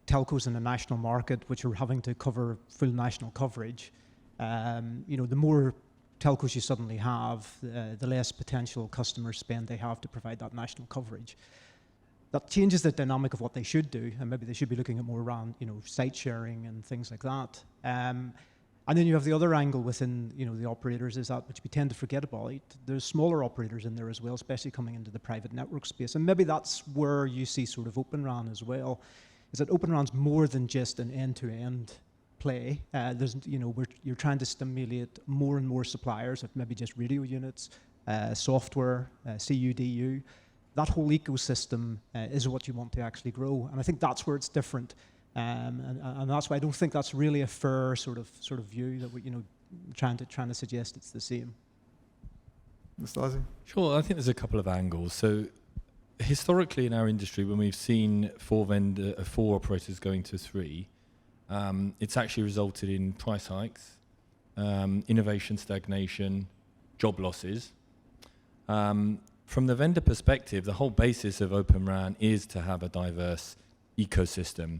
telcos in a national market, which are having to cover full national coverage, you know, the more telcos you suddenly have, the less potential customer spend they have to provide that national coverage. That changes the dynamic of what they should do, and maybe they should be looking at more around, you know, site sharing and things like that. And then you have the other angle within, you know, the operators is that, which we tend to forget about. There's smaller operators in there as well, especially coming into the private network space. And maybe that's where you see sort of Open RAN as well, is that Open RAN's more than just an end-to-end play. There's, you know, you're trying to stimulate more and more suppliers of maybe just radio units, software, CUDU. That whole ecosystem is what you want to actually grow. And I think that's where it's different. And that's why I don't think that's really a fair sort of view that we, you know, trying to suggest it's the same. Nastasi? Sure, I think there's a couple of angles. So historically in our industry, when we've seen four operators going to three, it's actually resulted in price hikes, innovation stagnation, job losses. From the vendor perspective, the whole basis of Open RAN is to have a diverse ecosystem.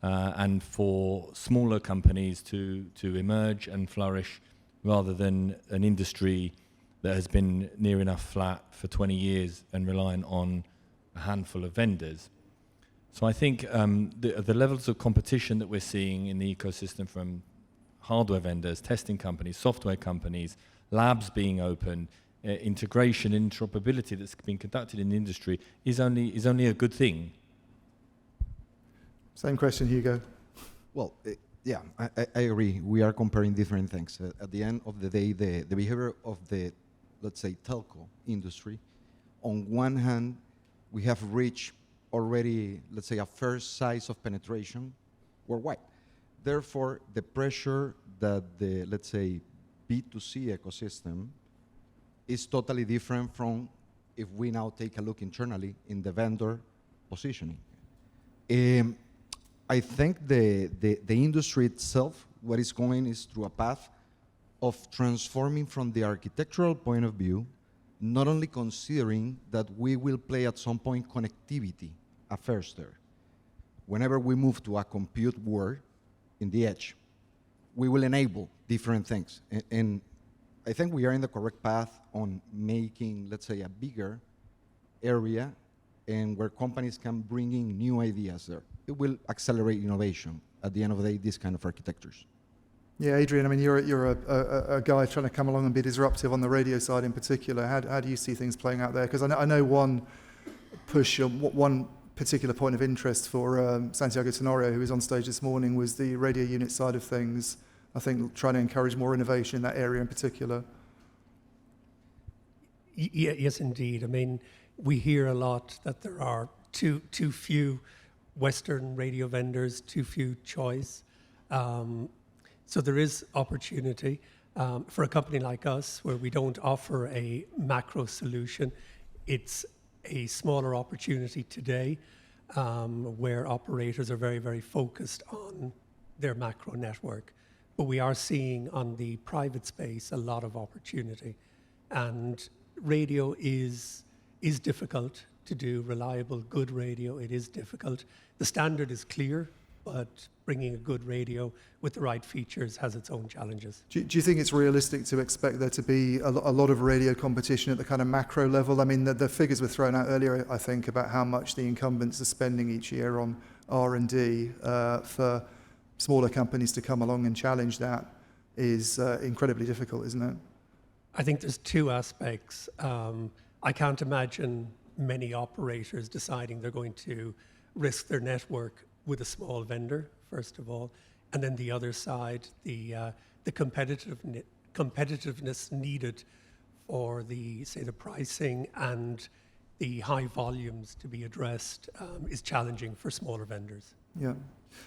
And for smaller companies to emerge and flourish rather than an industry that has been near enough flat for 20 years and relying on a handful of vendors. So I think the levels of competition that we're seeing in the ecosystem from hardware vendors, testing companies, software companies, labs being opened, integration, interoperability that's been conducted in the industry is only a good thing. Same question, Hugo. Well, yeah, I agree. We are comparing different things. At the end of the day, the behavior of the, let's say, telco industry, on one hand, we have reached already, let's say, a first size of penetration worldwide. Therefore, the pressure that the, let's say, B2C ecosystem is totally different from if we now take a look internally in the vendor positioning. I think the industry itself, what is going is through a path of transforming from the architectural point of view, not only considering that we will play at some point connectivity affairs there. Whenever we move to a compute world in the edge, we will enable different things. And I think we are in the correct path on making, let's say, a bigger area and where companies can bring in new ideas there. It will accelerate innovation at the end of the day, these kind of architectures. Yeah, Adrian, I mean, you're a guy trying to come along and be disruptive on the radio side in particular. How do you see things playing out there? Because I know one push, one particular point of interest for Santiago Tenorio, who was on stage this morning, was the radio unit side of things. I think trying to encourage more innovation in that area in particular. Yes, indeed. I mean, we hear a lot that there are too few Western radio vendors, too few choice. So there is opportunity for a company like us where we don't offer a macro solution. It's a smaller opportunity today where operators are very, very focused on their macro network. But we are seeing on the private space a lot of opportunity. And radio is difficult to do, reliable, good radio. It is difficult. The standard is clear, but bringing a good radio with the right features has its own challenges. Do you think it's realistic to expect there to be a lot of radio competition at the kind of macro level? I mean, the figures were thrown out earlier, I think, about how much the incumbents are spending each year on R&D for smaller companies to come along and challenge that is incredibly difficult, isn't it? I think there's two aspects. I can't imagine many operators deciding they're going to risk their network with a small vendor, first of all, and then the other side, the competitiveness needed for the pricing and the high volumes to be addressed is challenging for smaller vendors. Yeah.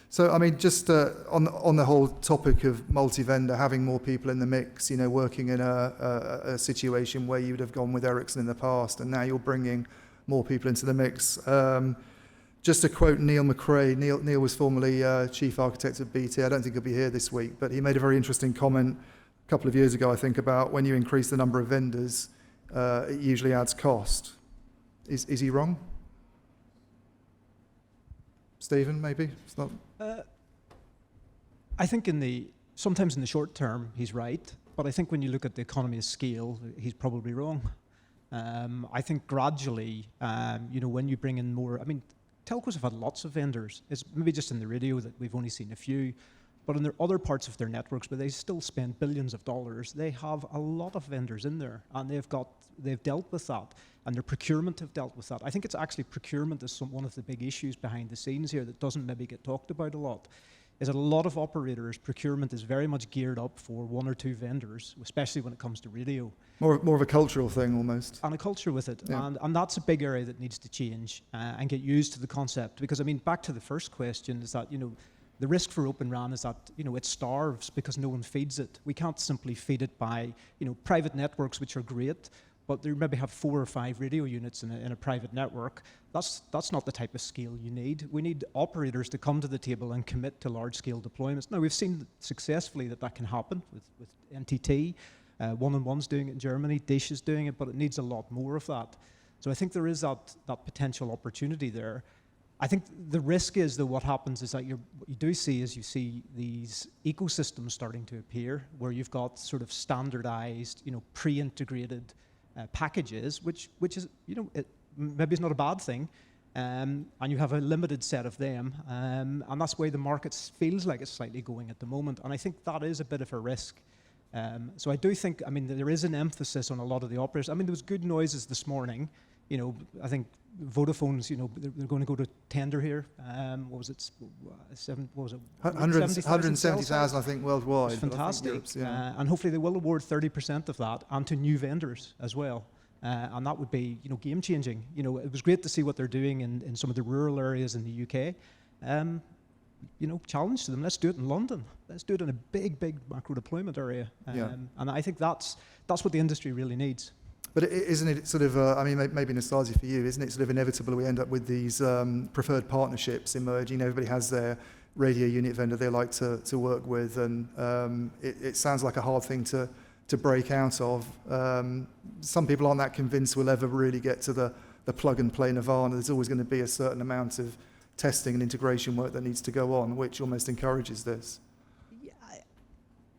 So, I mean, just on the whole topic of multi-vendor, having more people in the mix, working in a situation where you would have gone with Ericsson in the past, and now you're bringing more people into the mix. Just to quote Neil McRae, Neil was formerly chief architect at BT. I don't think he'll be here this week, but he made a very interesting comment a couple of years ago, I think, about when you increase the number of vendors, it usually adds cost. Is he wrong? Stephen, maybe? It's not. I think sometimes in the short term he's right, but I think when you look at the economy of scale, he's probably wrong. I think gradually, when you bring in more, I mean, telcos have had lots of vendors. It's maybe just in the radio that we've only seen a few, but in their other parts of their networks where they still spend billions of dollars, they have a lot of vendors in there, and they've dealt with that, and their procurement have dealt with that. I think it's actually procurement is one of the big issues behind the scenes here that doesn't maybe get talked about a lot, is that a lot of operators' procurement is very much geared up for one or two vendors, especially when it comes to radio. More of a cultural thing almost. And a culture with it. Yeah. And that's a big area that needs to change and get used to the concept. Because, I mean, back to the first question is that, the risk for Open RAN is that, it starves because no one feeds it. We can't simply feed it by, private networks, which are great, but they maybe have 4 or 5 radio units in a private network. That's not the type of scale you need. We need operators to come to the table and commit to large-scale deployments. Now, we've seen successfully that can happen with NTT. 1&1's doing it in Germany, Dish is doing it, but it needs a lot more of that. So I think there is that potential opportunity there. I think the risk is that what happens is that what you do see is you see these ecosystems starting to appear where you've got sort of standardized, pre-integrated packages, which is, it maybe is not a bad thing, and you have a limited set of them, and that's why the market feels like it's slightly going at the moment, and I think that is a bit of a risk. So I do think, there is an emphasis on a lot of the operators. There was good noises this morning. I think Vodafone's, they're going to go to tender here. What was it? 170,000, I think, worldwide. It's fantastic. Yeah. And hopefully they will award 30% of that and to new vendors as well. And that would be, game changing. It was great to see what they're doing in some of the rural areas in the UK. Challenge to them. Let's do it in London. Let's do it in a big macro deployment area. And I think that's what the industry really needs. But isn't it sort of, maybe Nastasi for you, isn't it sort of inevitable we end up with these preferred partnerships emerging? Everybody has their radio unit vendor they like to work with, and it sounds like a hard thing to break out of. Some people aren't that convinced we'll ever really get to the plug-and-play nirvana. There's always going to be a certain amount of testing and integration work that needs to go on, which almost encourages this.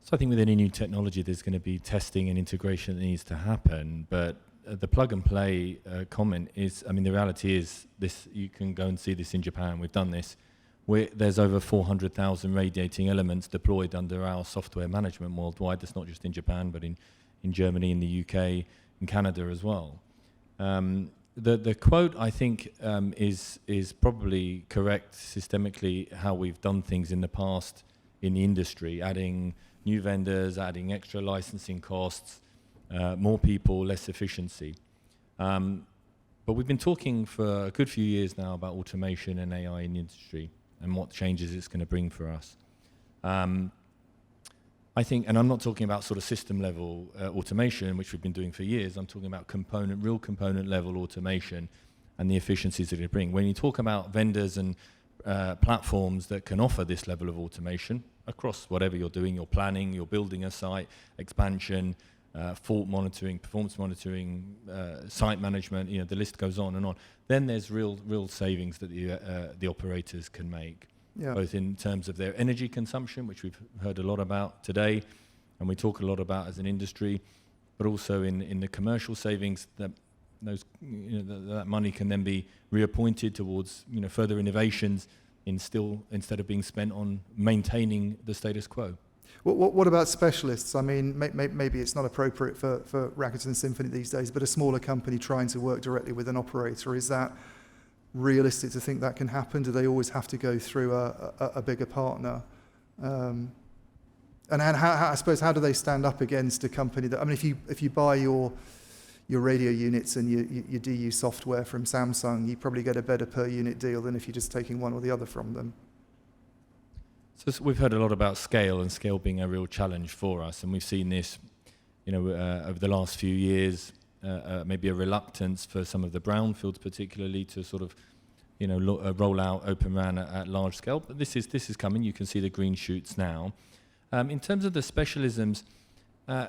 So I think with any new technology, there's going to be testing and integration that needs to happen. But the plug and play comment is, the reality is this. You can go and see this in Japan. We've done this. There's over 400,000 radiating elements deployed under our software management worldwide. That's not just in Japan, but in Germany, in the UK, in Canada as well. The quote, I think, is probably correct systemically how we've done things in the past in the industry, adding new vendors, adding extra licensing costs, more people, less efficiency. But we've been talking for a good few years now about automation and AI in the industry and what changes it's going to bring for us. I think, and I'm not talking about sort of system level automation, which we've been doing for years. I'm talking about real component level automation and the efficiencies that it bring. When you talk about vendors and platforms that can offer this level of automation across whatever you're doing, you're planning, you're building a site, expansion, fault monitoring, performance monitoring, site management, the list goes on and on. Then there's real savings that the operators can make. Yeah. both in terms of their energy consumption, which we've heard a lot about today, and we talk a lot about as an industry, but also in the commercial savings that that money can then be reappointed towards further innovations instead of being spent on maintaining the status quo. What about specialists? I mean, maybe it's not appropriate for Rakuten Symphony these days, but a smaller company trying to work directly with an operator, is that realistic to think that can happen? Do they always have to go through a bigger partner? And how, I suppose, how do they stand up against a company that, I mean, if you buy your radio units and you DU software from Samsung, you probably get a better per unit deal than if you're just taking one or the other from them. So we've heard a lot about scale, and scale being a real challenge for us, and we've seen this, over the last few years, maybe a reluctance for some of the brownfields, particularly, to sort of, roll out Open RAN at large scale. But this is coming. You can see the green shoots now. In terms of the specialisms,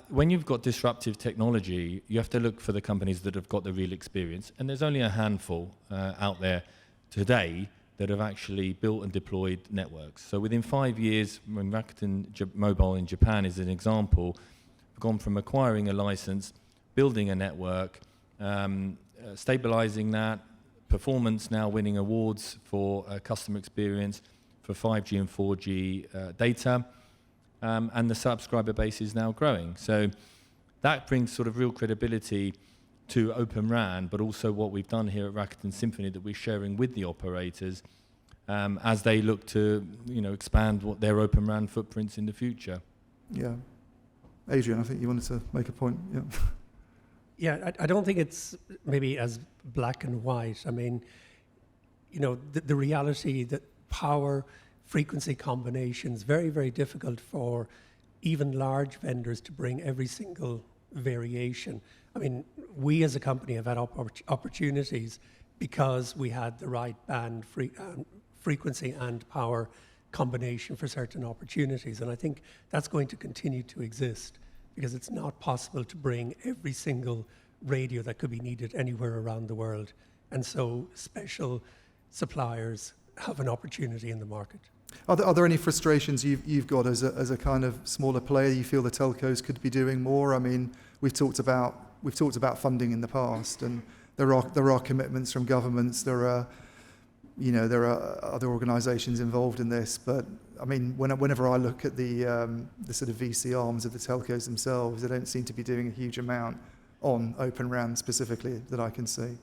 when you've got disruptive technology, you have to look for the companies that have got the real experience, and there's only a handful out there today that have actually built and deployed networks. So within 5 years, when Rakuten Mobile in Japan is an example, we've gone from acquiring a license, building a network, stabilizing that, performance, now winning awards for customer experience for 5G and 4G data, and the subscriber base is now growing. So that brings sort of real credibility to Open RAN, but also what we've done here at Rakuten Symphony that we're sharing with the operators as they look to expand their Open RAN footprints in the future. Yeah. Adrian, I think you wanted to make a point. Yeah. Yeah, I don't think it's maybe as black and white. I mean, the reality that power frequency combinations, very, very difficult for even large vendors to bring every single variation. I mean, we as a company have had opportunities because we had the right band frequency and power combination for certain opportunities. And I think that's going to continue to exist because it's not possible to bring every single radio that could be needed anywhere around the world. And so special suppliers have an opportunity in the market. Are there any frustrations you've got as a kind of smaller player? You feel the telcos could be doing more? I mean, we've talked about funding in the past, and there are commitments from governments. There are other organisations involved in this. But I mean, whenever I look at the sort of VC arms of the telcos themselves, they don't seem to be doing a huge amount on Open RAN specifically that I can see.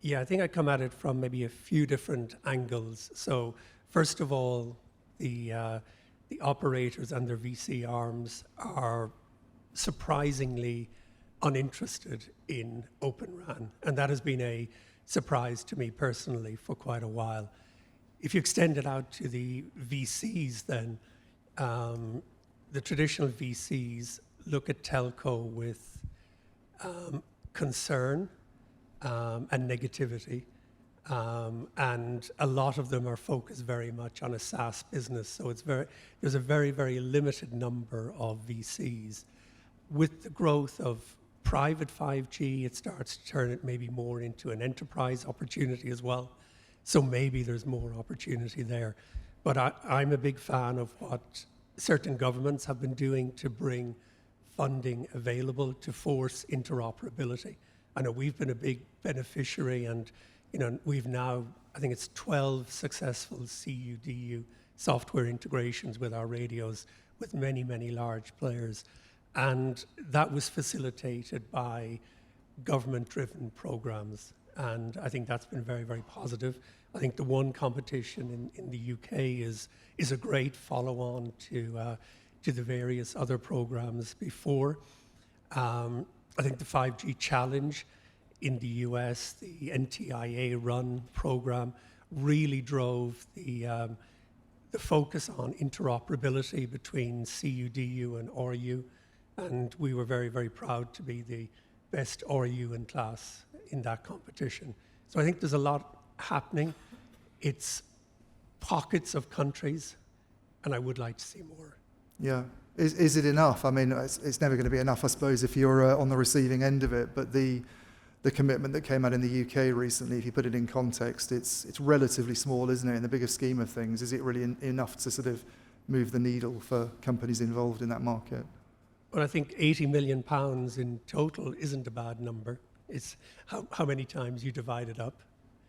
Yeah, I think I come at it from maybe a few different angles. So first of all, the operators and their VC arms are surprisingly uninterested in Open RAN, and that has been a surprise to me personally for quite a while. If you extend it out to the VCs, then the traditional VCs look at telco with concern and negativity. And a lot of them are focused very much on a SaaS business. So there's a very, very limited number of VCs. With the growth of private 5G, it starts to turn it maybe more into an enterprise opportunity as well. So maybe there's more opportunity there. But I'm a big fan of what certain governments have been doing to bring funding available to force interoperability. I know we've been a big beneficiary, and we've now, I think it's 12 successful CU/DU software integrations with our radios with many, many large players. And that was facilitated by government-driven programs. And I think that's been very, very positive. I think the one competition in the UK is a great follow-on to the various other programs before. I think the 5G Challenge in the US, the NTIA-run program, really drove the focus on interoperability between CU/DU and RU. And we were very, very proud to be the best RU in class in that competition. So I think there's a lot happening. It's pockets of countries, and I would like to see more. Yeah. Is it enough? I mean, it's never going to be enough, I suppose, if you're on the receiving end of it. But the the commitment that came out in the UK recently, if you put it in context, it's relatively small, isn't it, in the bigger scheme of things? Is it really enough to sort of move the needle for companies involved in that market? Well, I think £80 million in total isn't a bad number. It's how many times you divide it up.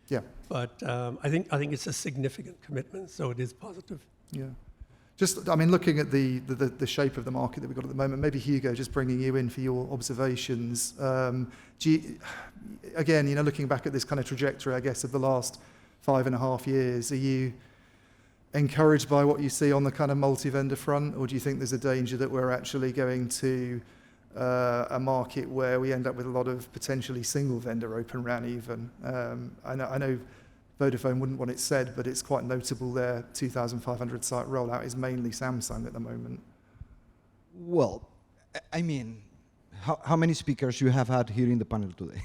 Yeah. But I think it's a significant commitment, so it is positive. Yeah. Just, I mean, looking at the shape of the market that we've got at the moment, maybe Hugo, just bringing you in for your observations. Again, you know, looking back at this kind of trajectory, I guess, of the last 5.5 years, are you encouraged by what you see on the kind of multi-vendor front, or do you think there's a danger that we're actually going to a market where we end up with a lot of potentially single-vendor Open RAN even? I know Vodafone wouldn't want it said, but it's quite notable their 2,500 site rollout is mainly Samsung at the moment. Well, I mean, how many speakers you have had here in the panel today?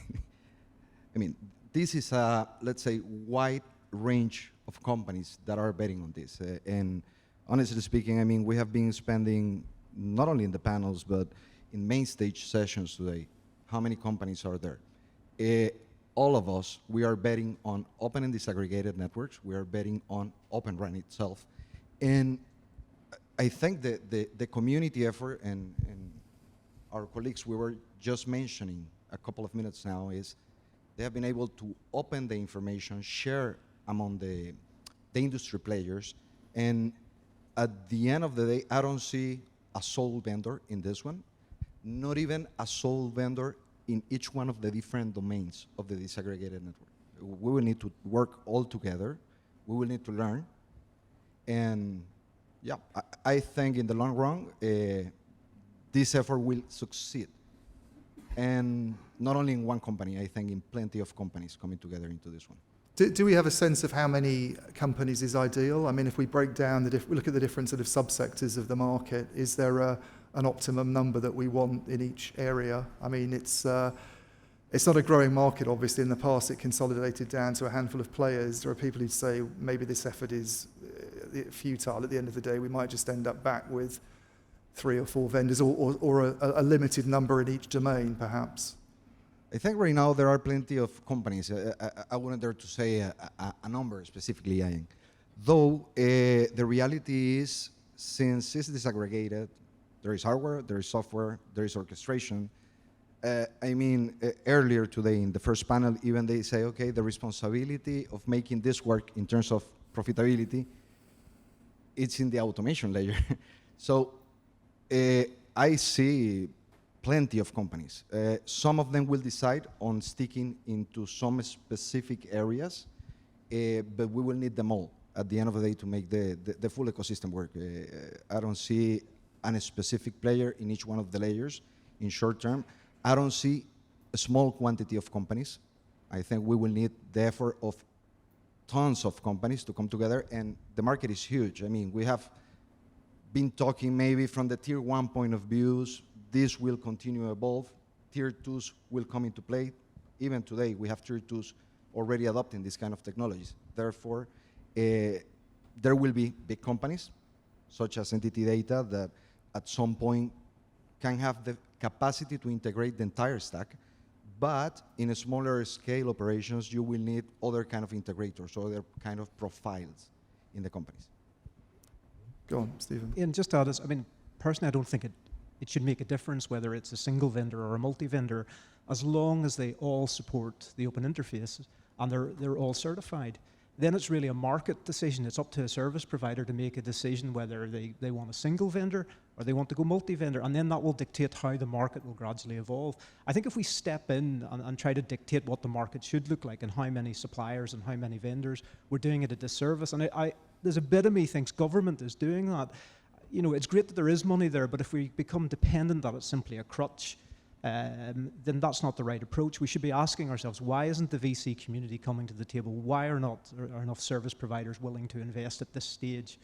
I mean, this is a, let's say, wide range of companies that are betting on this. And honestly speaking, I mean, we have been spending, not only in the panels, but in main stage sessions today, how many companies are there? All of us, we are betting on open and disaggregated networks. We are betting on Open RAN itself. And I think that the community effort and our colleagues we were just mentioning a couple of minutes now is they have been able to open the information, share among the industry players. And at the end of the day, I don't see a sole vendor in this one, not even a sole vendor in each one of the different domains of the disaggregated network. We will need to work all together. We will need to learn. And yeah, I think in the long run, this effort will succeed. And not only in one company, I think in plenty of companies coming together into this one. Do we have a sense of how many companies is ideal? I mean, if we break down, we look at the different sort of subsectors of the market, is there an optimum number that we want in each area? I mean, it's not a growing market, obviously. In the past, it consolidated down to a handful of players. There are people who say maybe this effort is futile. At the end of the day, we might just end up back with 3 or 4 vendors or a limited number in each domain, perhaps. I think right now there are plenty of companies. I wouldn't dare to say a number specifically, Iain. Though the reality is, since it's disaggregated, there is hardware, there is software, there is orchestration. I mean, earlier today in the first panel, even they say, okay, the responsibility of making this work in terms of profitability, it's in the automation layer. So I see plenty of companies. Some of them will decide on sticking into some specific areas, but we will need them all at the end of the day to make the full ecosystem work. I don't see a specific player in each one of the layers in short term. I don't see a small quantity of companies. I think we will need the effort of tons of companies to come together, and the market is huge. I mean, we have been talking maybe from the tier 1 point of views. This will continue to evolve. Tier 2s will come into play. Even today, we have tier 2s already adopting this kind of technologies. Therefore, there will be big companies, such as Entity Data, that at some point can have the capacity to integrate the entire stack, but in a smaller scale operations, you will need other kind of integrators, other kind of profiles in the companies. Go on, Stephen. And just to add this, I mean, personally, I don't think it should make a difference whether it's a single vendor or a multi-vendor, as long as they all support the open interface and they're all certified. Then it's really a market decision. It's up to a service provider to make a decision whether they want a single vendor or they want to go multi-vendor, and then that will dictate how the market will gradually evolve. I think if we step in and try to dictate what the market should look like and how many suppliers and how many vendors, we're doing it a disservice. And there's a bit of me thinks government is doing that. You know, it's great that there is money there, but if we become dependent that it's simply a crutch, then that's not the right approach. We should be asking ourselves, why isn't the VC community coming to the table? Why are enough service providers willing to invest at this stage,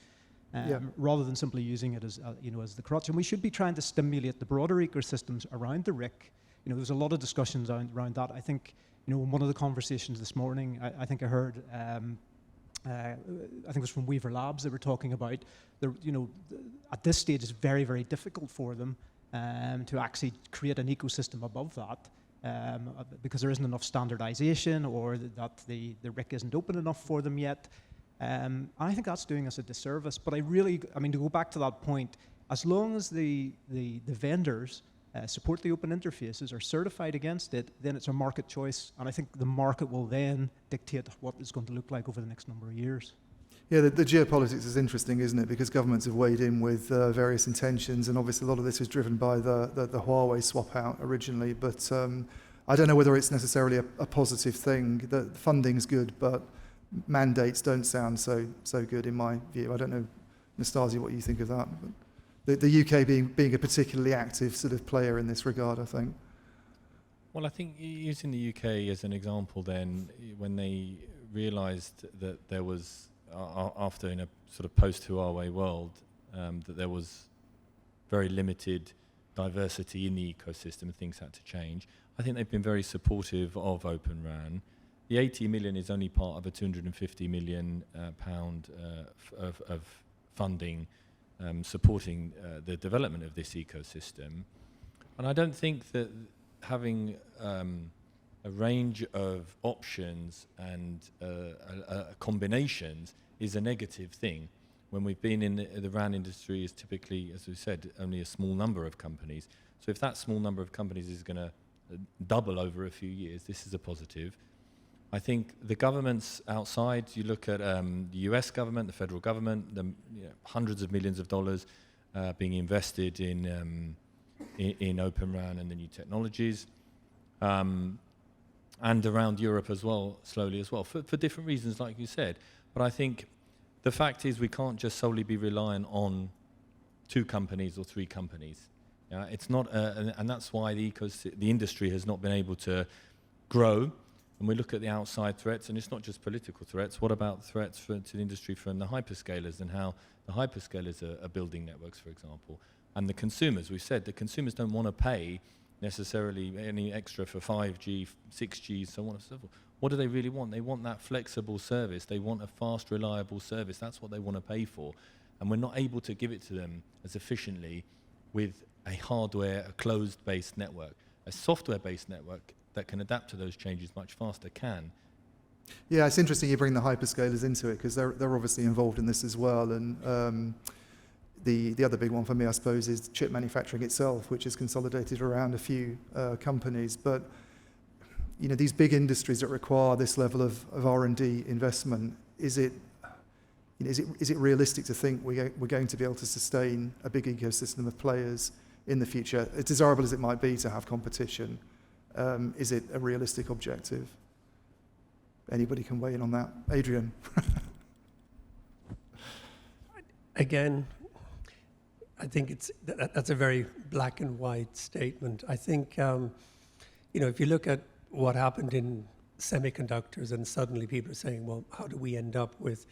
rather than simply using it as as the crutch? And we should be trying to stimulate the broader ecosystems around the RIC. You know, there's a lot of discussions around that. I think, in one of the conversations this morning, I think I heard. I think it was from Weaver Labs. They were talking about at this stage it's very, very difficult for them to actually create an ecosystem above that. because there isn't enough standardization or that the RIC isn't open enough for them yet. I think that's doing us a disservice. But I mean, to go back to that point, as long as the vendors support the open interfaces, are certified against it, then it's a market choice. And I think the market will then dictate what it's going to look like over the next number of years. Yeah, the geopolitics is interesting, isn't it? Because governments have weighed in with various intentions, and obviously a lot of this was driven by the Huawei swap out originally. But I don't know whether it's necessarily a positive thing. The funding's good, but mandates don't sound so good in my view. I don't know, Nastasi, what you think of that. But the UK being a particularly active sort of player in this regard, I think. Well, I think using the UK as an example, then when they realised that there was after in a sort of post-Huawei world, that there was very limited diversity in the ecosystem and things had to change. I think they've been very supportive of Open RAN. The 80 million is only part of a 250 million pound of funding supporting the development of this ecosystem. And I don't think that having a range of options and combinations is a negative thing. When we've been in the RAN industry is typically, as we said, only a small number of companies. So if that small number of companies is going to double over a few years, this is a positive. I think the governments outside, you look at the US government, the federal government, hundreds of millions of dollars being invested in Open RAN and the new technologies. And around Europe as well, slowly as well, for different reasons, like you said. But I think the fact is we can't just solely be reliant on 2 companies or 3 companies. It's not, and that's why the industry has not been able to grow. And we look at the outside threats, and it's not just political threats. What about threats to the industry from the hyperscalers and how the hyperscalers are building networks, for example? And the consumers, we said, the consumers don't want to pay necessarily any extra for 5G, 6G, so on and so forth. What do they really want? They want that flexible service. They want a fast, reliable service. That's what they want to pay for. And we're not able to give it to them as efficiently with a hardware, a closed-based network. A software-based network that can adapt to those changes much faster can. Yeah, it's interesting you bring the hyperscalers into it because they're obviously involved in this as well. And the other big one for me, I suppose, is chip manufacturing itself, which is consolidated around a few companies. But these big industries that require this level of R&D investment, is it realistic to think we're going to be able to sustain a big ecosystem of players in the future? As desirable as it might be to have competition, is it a realistic objective? Anybody can weigh in on that. Adrian. Again, I think that's a very black and white statement. I think, if you look at what happened in semiconductors and suddenly people are saying, well, how do we end up with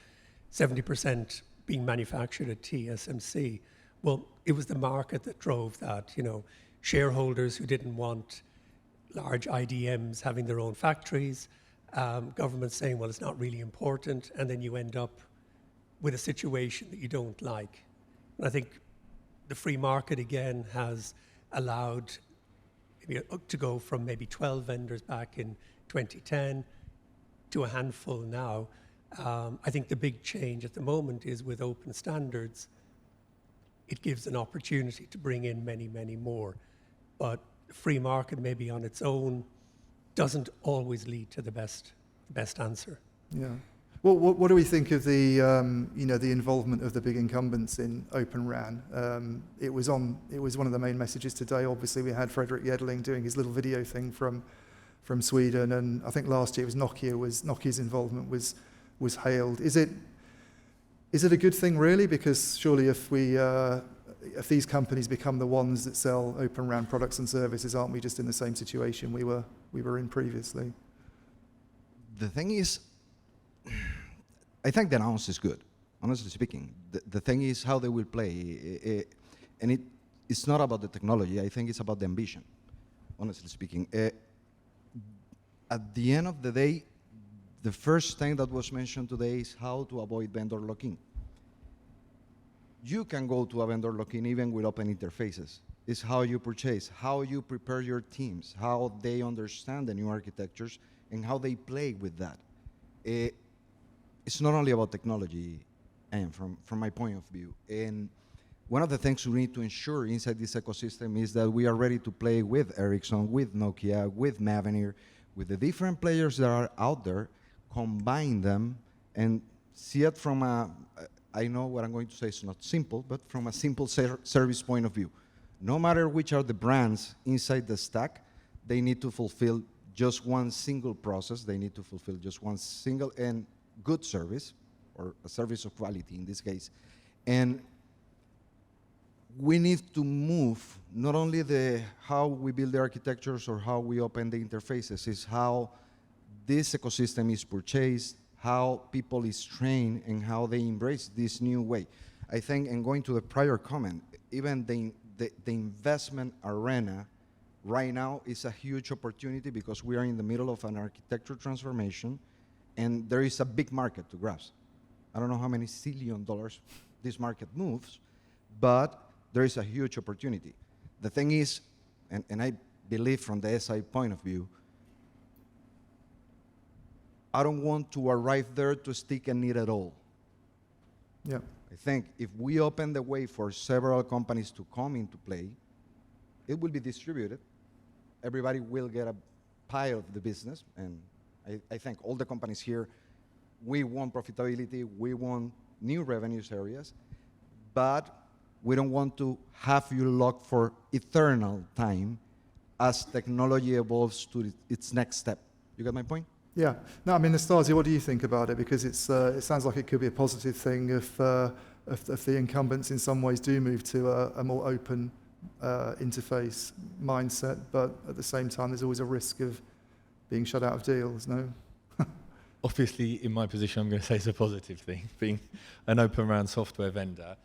70% being manufactured at TSMC? Well, it was the market that drove that. Shareholders who didn't want large IDMs having their own factories, governments saying, well, it's not really important, and then you end up with a situation that you don't like. And I think the free market, again, has allowed to go from maybe 12 vendors back in 2010 to a handful now. I think the big change at the moment is with open standards, it gives an opportunity to bring in many, many more. But the free market maybe on its own doesn't always lead to the best answer. Yeah. Well, what do we think of the the involvement of the big incumbents in Open RAN? It was one of the main messages today. Obviously, we had Fredrik Jedling doing his little video thing from Sweden, and I think last year it was Nokia's involvement was hailed. Is it a good thing really? Because surely if these companies become the ones that sell Open RAN products and services, aren't we just in the same situation we were in previously? The thing is, I think the announce is good, honestly speaking. The thing is how they will play. And it's not about the technology, I think it's about the ambition, honestly speaking. At the end of the day, the first thing that was mentioned today is how to avoid vendor lock-in. You can go to a vendor lock-in even with open interfaces. is how you purchase, how you prepare your teams, how they understand the new architectures, and how they play with that. It's not only about technology, and from my point of view. And one of the things we need to ensure inside this ecosystem is that we are ready to play with Ericsson, with Nokia, with Mavenir, with the different players that are out there, combine them and see it from a, I know what I'm going to say is not simple, but from a simple service point of view. No matter which are the brands inside the stack, they need to fulfill just one single process. They need to fulfill just one single and good service, or a service of quality in this case. And we need to move not only the how we build the architectures or how we open the interfaces, is how this ecosystem is purchased, how people is trained, and how they embrace this new way. I think, and going to the prior comment, even the investment arena right now is a huge opportunity because we are in the middle of an architecture transformation, and there is a big market to grasp. I don't know how many $1 zillion this market moves, but there is a huge opportunity. The thing is, and I believe from the SI point of view, I don't want to arrive there to stick and knit it all. Yeah. I think if we open the way for several companies to come into play, it will be distributed. Everybody will get a pie of the business, and I think all the companies here, we want profitability, we want new revenues areas, but we don't want to have you locked for eternal time as technology evolves to its next step. You got my point? Yeah. No, I mean, Nastasi, what do you think about it? Because it sounds like it could be a positive thing if the incumbents in some ways do move to a more open interface mindset, but at the same time, there's always a risk of being shut out of deals, no? Obviously, in my position, I'm going to say it's a positive thing, being an open RAN software vendor.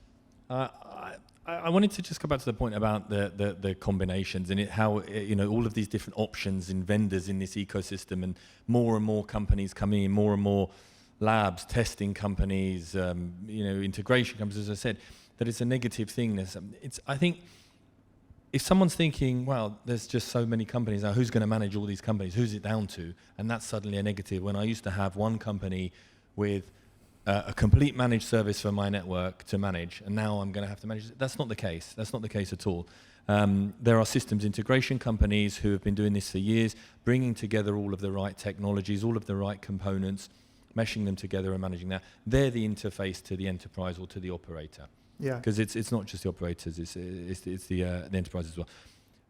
I wanted to just go back to the point about the combinations and how all of these different options in vendors in this ecosystem, and more companies coming in, more and more labs, testing companies, integration companies. As I said, that it's a negative thing. I think if someone's thinking, well, there's just so many companies now, who's going to manage all these companies? Who's it down to? And that's suddenly a negative. When I used to have one company with a complete managed service for my network to manage, and now I'm going to have to manage it. That's not the case. That's not the case at all. There are systems integration companies who have been doing this for years, bringing together all of the right technologies, all of the right components, meshing them together and managing that. They're the interface to the enterprise or to the operator. Yeah. Because it's not just the operators, it's the enterprise as well.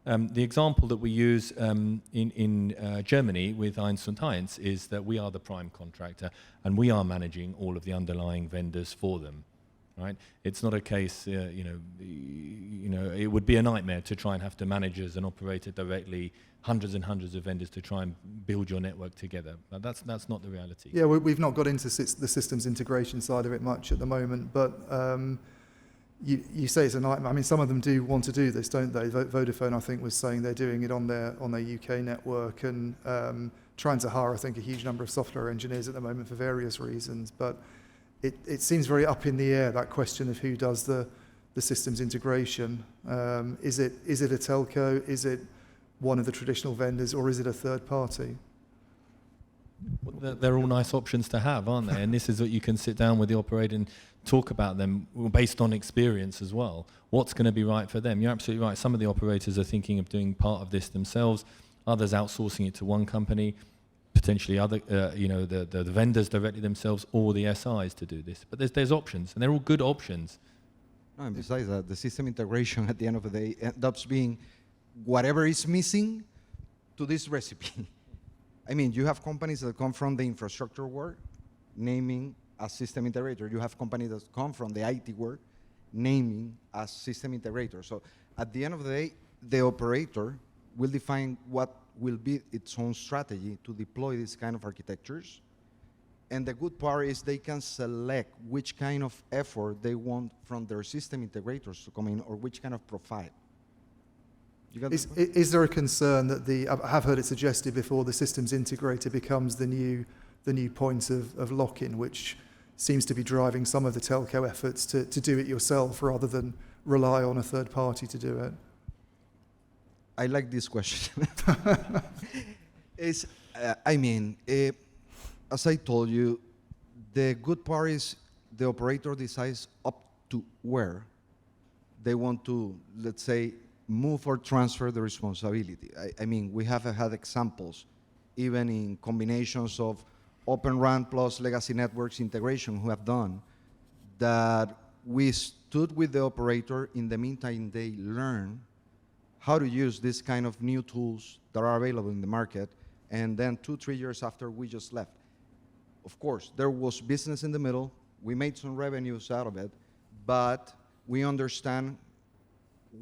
The example that we use in Germany with 1&1 is that we are the prime contractor and we are managing all of the underlying vendors for them, right? It's not a case, it would be a nightmare to try and have to manage as an operator directly hundreds and hundreds of vendors to try and build your network together. But that's not the reality. Yeah, we've not got into the systems integration side of it much at the moment, but you say it's a nightmare. I mean, some of them do want to do this, don't they? Vodafone, I think, was saying they're doing it on their UK network and trying to hire, I think, a huge number of software engineers at the moment for various reasons. But it seems very up in the air, that question of who does the systems integration. Is it a telco? Is it one of the traditional vendors, or is it a third party? Well, they're all nice options to have, aren't they? And this is what you can sit down with the operator and talk about them based on experience as well. What's going to be right for them? You're absolutely right. Some of the operators are thinking of doing part of this themselves. Others outsourcing it to one company, potentially other, the vendors directly themselves, or the SIs to do this. But there's options, and they're all good options. No, and besides that, the system integration at the end of the day ends up being whatever is missing to this recipe. I mean, you have companies that come from the infrastructure world, naming a system integrator. You have companies that come from the IT world, naming a system integrator. So at the end of the day, the operator will define what will be its own strategy to deploy this kind of architectures. And the good part is they can select which kind of effort they want from their system integrators to come in, or which kind of profile. Is there a concern that I have heard it suggested before, the systems integrator becomes the new point of lock-in, which seems to be driving some of the telco efforts to do it yourself rather than rely on a third party to do it? I like this question. As I told you, the good part is the operator decides up to where they want to, let's say, move or transfer the responsibility. We have had examples, even in combinations of Open RAN plus legacy networks integration who have done, that we stood with the operator. In the meantime, they learn how to use this kind of new tools that are available in the market, and then 2-3 years after, we just left. Of course, there was business in the middle. We made some revenues out of it, but we understand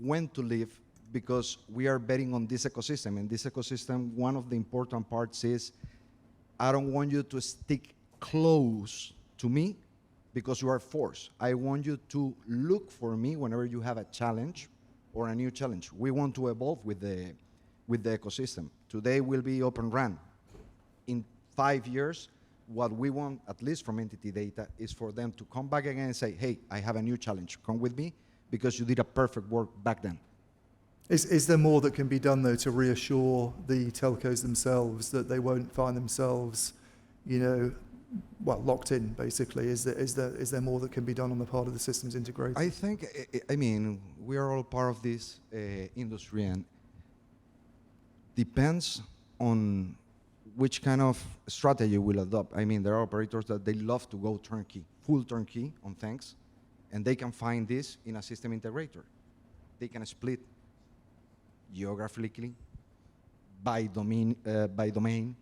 when to leave because we are betting on this ecosystem. And this ecosystem, one of the important parts is, I don't want you to stick close to me because you are forced. I want you to look for me whenever you have a challenge or a new challenge. We want to evolve with the ecosystem. Today will be Open RAN. In 5 years, what we want, at least from entity data, is for them to come back again and say, hey, I have a new challenge. Come with me because you did a perfect work back then. Is there more that can be done, though, to reassure the telcos themselves that they won't find themselves, locked in, basically? Is there more that can be done on the part of the systems integrator? I think, we are all part of this industry, and depends on which kind of strategy we'll adopt. There are operators that they love to go turnkey, full turnkey on things, and they can find this in a system integrator. They can split geographically, by domain, and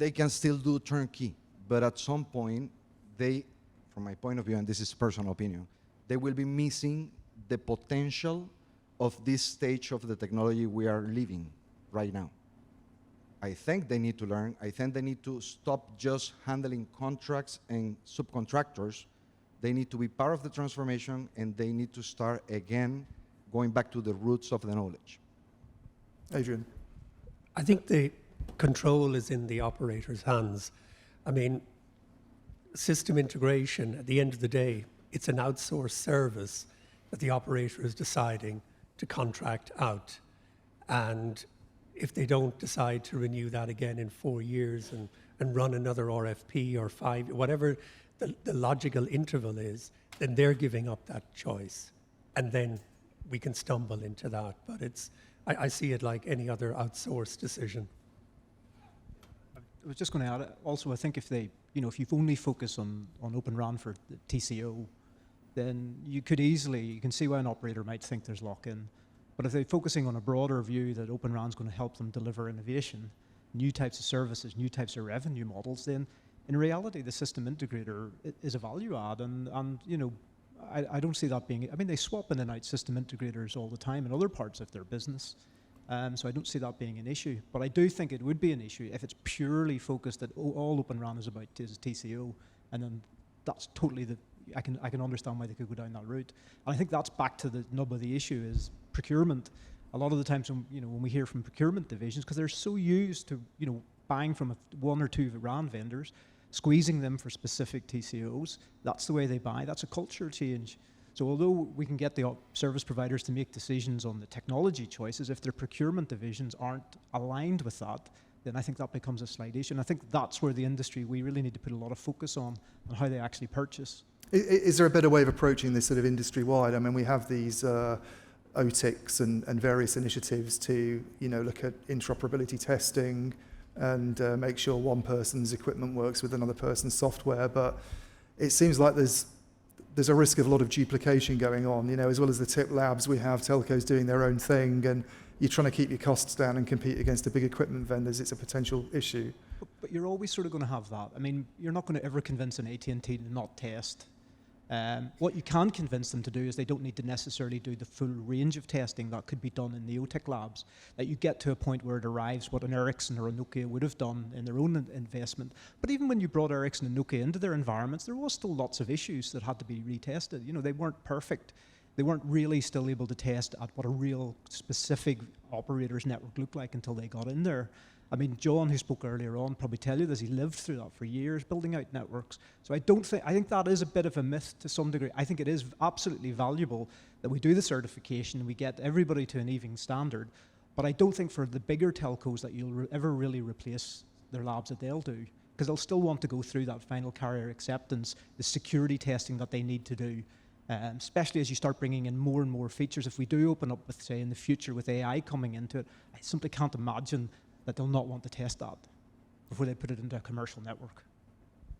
they can still do turnkey. But at some point, they, from my point of view, and this is personal opinion, they will be missing the potential of this stage of the technology we are living right now. I think they need to learn. I think they need to stop just handling contracts and subcontractors. They need to be part of the transformation, and they need to start again going back to the roots of the knowledge. Adrian? I think the control is in the operator's hands. System integration, at the end of the day, it's an outsourced service that the operator is deciding to contract out. And if they don't decide to renew that again in 4 years and run another RFP or 5, whatever the logical interval is, then they're giving up that choice. And then we can stumble into that. But I see it like any other outsourced decision. I was just going to add, also, I think if you've only focused on Open RAN for the TCO, then you can see why an operator might think there's lock-in. But if they're focusing on a broader view that Open RAN is going to help them deliver innovation, new types of services, new types of revenue models, then in reality, the system integrator is a value add. And I don't see that being, they swap in and out system integrators all the time in other parts of their business. So I don't see that being an issue. But I do think it would be an issue if it's purely focused that all Open RAN is about is TCO. And then that's totally I can understand why they could go down that route. And I think that's back to the nub of the issue is procurement. A lot of the times when we hear from procurement divisions, because they're so used to buying from one or two RAN vendors, squeezing them for specific TCOs, that's the way they buy. That's a culture change. So although we can get the service providers to make decisions on the technology choices, if their procurement divisions aren't aligned with that, then I think that becomes a slight issue. And I think that's where the industry, we really need to put a lot of focus on how they actually purchase. Is there a better way of approaching this sort of industry-wide? We have these OTICs and various initiatives to look at interoperability testing and make sure one person's equipment works with another person's software. But it seems like there's a risk of a lot of duplication going on. As well as the TIP labs, we have telcos doing their own thing, and you're trying to keep your costs down and compete against the big equipment vendors. It's a potential issue. But you're always sort of going to have that. You're not going to ever convince an AT&T to not test. What you can convince them to do is they don't need to necessarily do the full range of testing that could be done in the OTIC labs, that you get to a point where it arrives what an Ericsson or a Nokia would have done in their own investment. But even when you brought Ericsson and Nokia into their environments, there was still lots of issues that had to be retested. They weren't perfect. They weren't really still able to test at what a real specific operator's network looked like until they got in there. I mean, John, who spoke earlier on, probably tell you this. He lived through that for years, building out networks. So I think that is a bit of a myth to some degree. I think it is absolutely valuable that we do the certification, we get everybody to an even standard. But I don't think for the bigger telcos that you'll ever really replace their labs that they'll do, because they'll still want to go through that final carrier acceptance, the security testing that they need to do. Especially as you start bringing in more and more features. If we do open up with, say, in the future with AI coming into it, I simply can't imagine that they'll not want to test that before they put it into a commercial network.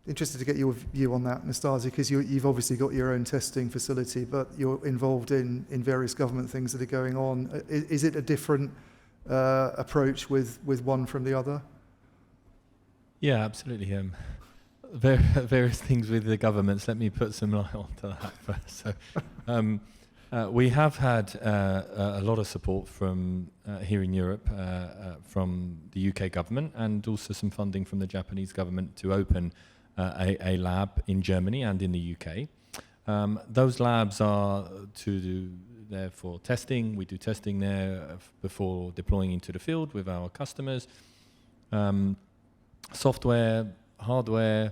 Interested to get your view on that, Nastasi, because you've obviously got your own testing facility, but you're involved in various government things that are going on. Is it a different approach with one from the other? Yeah, absolutely. Various things with the governments. Let me put some light onto that first. So, we have had a lot of support from here in Europe, from the UK government, and also some funding from the Japanese government to open a lab in Germany and in the UK. Those labs are there for testing. We do testing there before deploying into the field with our customers. Software, hardware,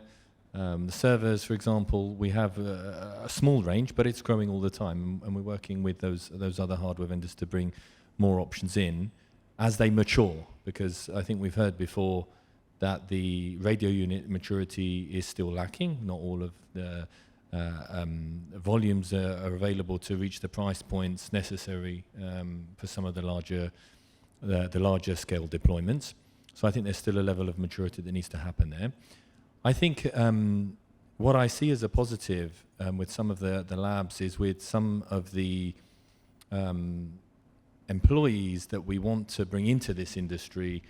the servers, for example, we have a small range, but it's growing all the time, and we're working with those other hardware vendors to bring more options in as they mature, because I think we've heard before that the radio unit maturity is still lacking. Not all of the volumes are available to reach the price points necessary for some of the larger scale deployments. So I think there's still a level of maturity that needs to happen there. I think what I see as a positive with some of the labs is with some of the employees that we want to bring into this industry,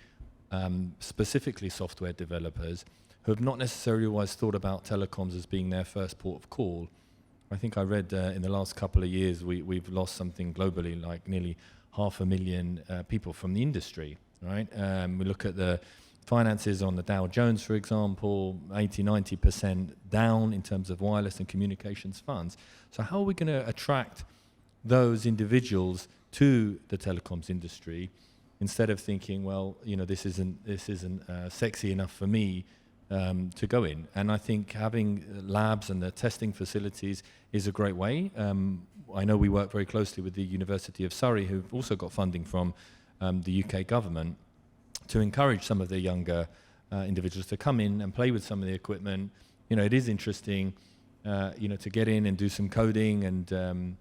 specifically software developers, who have not necessarily always thought about telecoms as being their first port of call. I think I read in the last couple of years we've lost something globally like nearly 500,000 people from the industry. Right? We look at the finances on the Dow Jones, for example, 80-90% down in terms of wireless and communications funds. So how are we going to attract those individuals to the telecoms industry instead of thinking, well, this isn't sexy enough for me to go in? And I think having labs and the testing facilities is a great way. I know we work very closely with the University of Surrey, who've also got funding from the UK government to encourage some of the younger individuals to come in and play with some of the equipment. It is interesting, to get in and do some coding and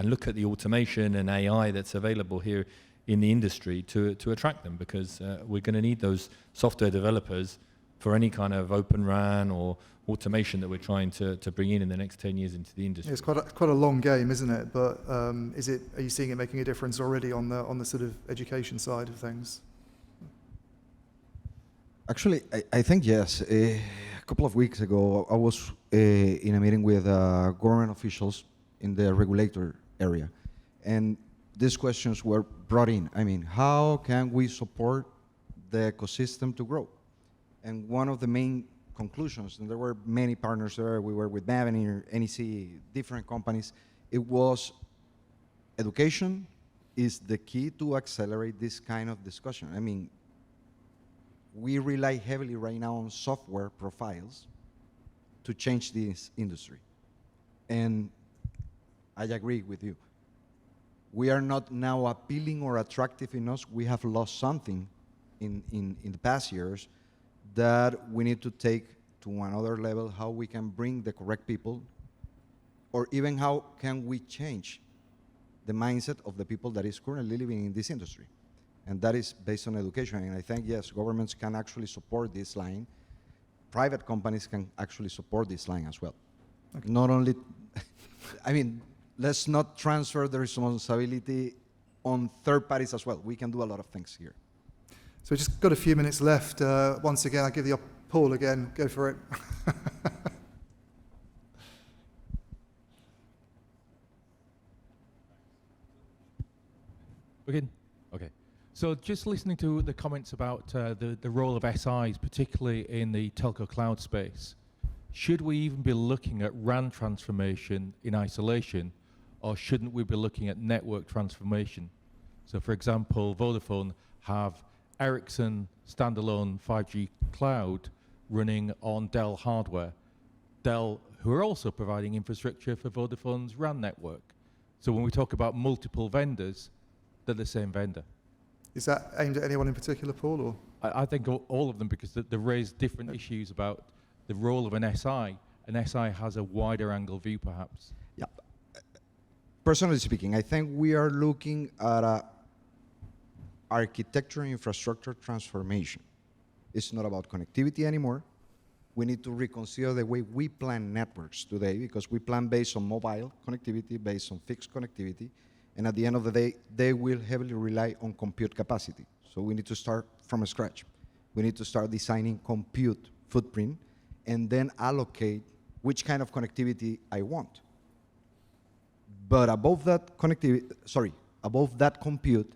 look at the automation and AI that's available here in the industry to attract them, because we're going to need those software developers for any kind of open RAN or automation that we're trying to bring in the next 10 years into the industry. It's quite a long game, isn't it? But are you seeing it making a difference already on the sort of education side of things? Actually, I think yes. A couple of weeks ago, I was in a meeting with government officials in the regulator area, and these questions were brought in. I mean, how can we support the ecosystem to grow? And one of the main conclusions, and there were many partners there, we were with Mavenir, NEC, different companies, it was education is the key to accelerate this kind of discussion. I mean, we rely heavily right now on software profiles to change this industry. And I agree with you. We are not now appealing or attractive enough. We have lost something in the past years that we need to take to another level, how we can bring the correct people, or even how can we change the mindset of the people that is currently living in this industry. And that is based on education. And I think, yes, governments can actually support this line. Private companies can actually support this line as well. Okay. Not only, I mean, let's not transfer the responsibility on third parties as well. We can do a lot of things here. So we've just got a few minutes left. Once again, I'll give you Paul again. Go for it. Begin. Okay. So just listening to the comments about the role of SIs, particularly in the telco cloud space, should we even be looking at RAN transformation in isolation, or shouldn't we be looking at network transformation? So for example, Vodafone have Ericsson standalone 5G cloud running on Dell hardware. Dell, who are also providing infrastructure for Vodafone's RAN network. So when we talk about multiple vendors, they're the same vendor. Is that aimed at anyone in particular, Paul? Or? I think all of them, because they raise different issues about the role of an SI. An SI has a wider angle view, perhaps. Yeah. Personally speaking, I think we are looking at a architecture and infrastructure transformation. It's not about connectivity anymore. We need to reconsider the way we plan networks today, because we plan based on mobile connectivity, based on fixed connectivity, and at the end of the day, they will heavily rely on compute capacity. So we need to start from scratch. We need to start designing compute footprint and then allocate which kind of connectivity I want. But above that connectivity, above that compute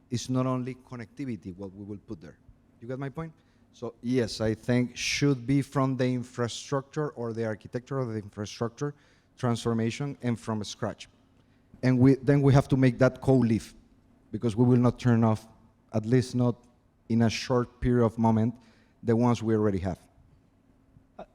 is not only connectivity what we will put there. You get my point? So yes, I think should be from the infrastructure or the architecture of the infrastructure transformation and from scratch. And then we have to make that co-live, because we will not turn off, at least not in a short period of moment, the ones we already have.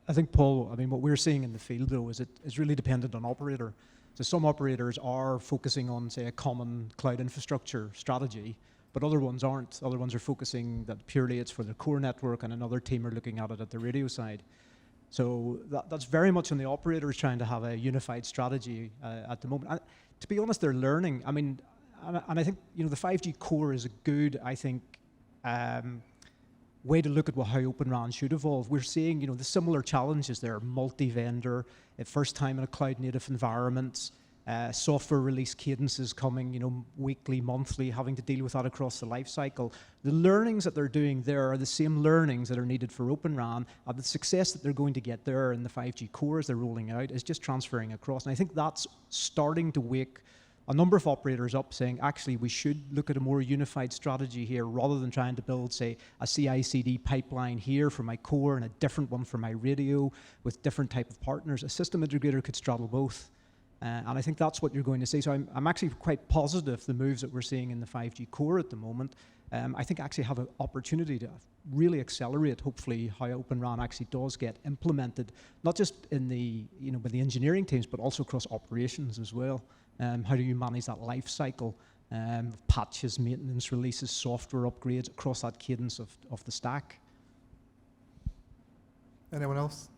I think, Paul, I mean, what we're seeing in the field, though, is it's really dependent on operator. So some operators are focusing on, say, a common cloud infrastructure strategy, but other ones aren't. Other ones are focusing that purely it's for their core network, and another team are looking at it at the radio side. So that's very much on the operators trying to have a unified strategy at the moment. And to be honest, they're learning. I mean, and I think, you know, the 5G core is a good, I think, way to look at how Open RAN should evolve. We're seeing, you know, the similar challenges there: multi-vendor, at first time in a cloud-native environment, software release cadences coming, you know, weekly, monthly, having to deal with that across the life cycle. The learnings that they're doing there are the same learnings that are needed for Open RAN, and the success that they're going to get there in the 5G core as they're rolling out is just transferring across. And I think that's starting to wake a number of operators up, saying, actually, we should look at a more unified strategy here, rather than trying to build, say, a CI/CD pipeline here for my core and a different one for my radio with different type of partners. A system integrator could straddle both. And I think that's what you're going to see. So I'm actually quite positive the moves that we're seeing in the 5G core at the moment. I think actually have an opportunity to really accelerate, hopefully, how Open RAN actually does get implemented, not just in the, you know, with the engineering teams, but also across operations as well. How do you manage that life cycle? Patches, maintenance releases, software upgrades across that cadence of the stack. Anyone else?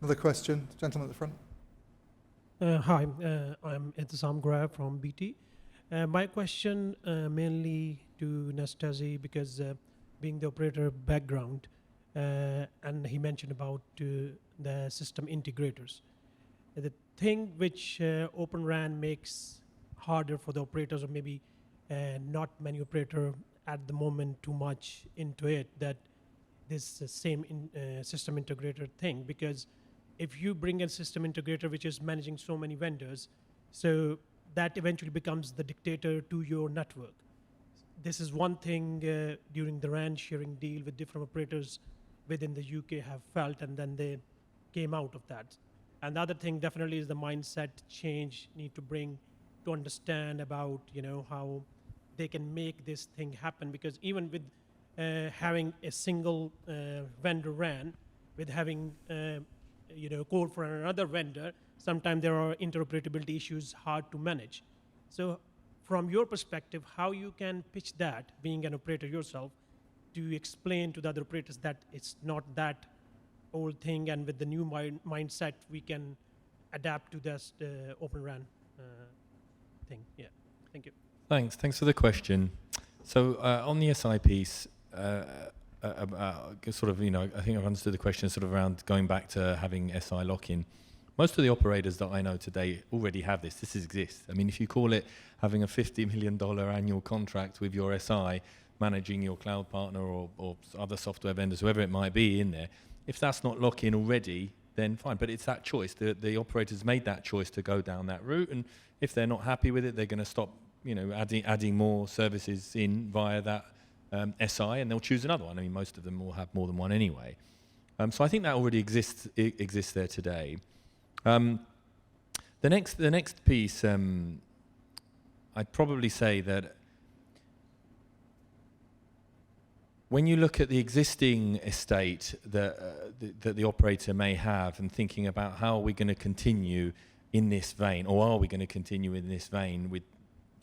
Another question? Gentleman at the front. Hi, I'm Intisam Grab from BT. My question mainly to Nastasi, because being the operator background, and he mentioned about the system integrators. The thing which Open RAN makes harder for the operators, or maybe not many operator at the moment too much into it, that this same system integrator thing, because if you bring a system integrator which is managing so many vendors, so that eventually becomes the dictator to your network. This is one thing during the RAN sharing deal with different operators within the UK have felt, and then they came out of that. And the other thing definitely is the mindset change need to bring to understand about, you know, how they can make this thing happen. Because even with having a single vendor RAN, with having you know, code for another vendor, sometimes there are interoperability issues hard to manage. So from your perspective, how you can pitch that, being an operator yourself, to explain to the other operators that it's not that old thing, and with the new mindset, we can adapt to this Open RAN thing. Yeah, thank you. Thanks for the question. So on the SI piece, sort of, you know, I think I've understood the question sort of around going back to having SI lock-in. Most of the operators that I know today already have this. This exists. I mean, if you call it having a $50 million annual contract with your SI, managing your cloud partner or other software vendors, whoever it might be in there, if that's not lock-in already, then fine. But it's that choice. The operators made that choice to go down that route, and if they're not happy with it, they're going to stop, you know, adding more services in via that SI, and they'll choose another one. I mean, most of them will have more than one anyway. So I think that already exists there today. The next piece, I'd probably say that when you look at the existing estate that the operator may have, and thinking about how are we going to continue in this vein, or are we going to continue in this vein with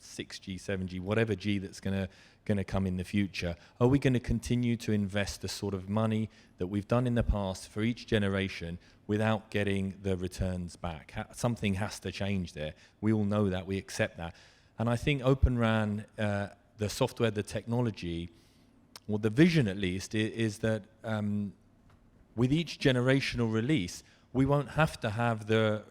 6G, 7G, whatever G that's going to come in the future, are we going to continue to invest the sort of money that we've done in the past for each generation without getting the returns back? Something has to change there. We all know that, we accept that. And I think Open RAN, the software, the technology, well, the vision at least, is that with each generational release, we won't have to have the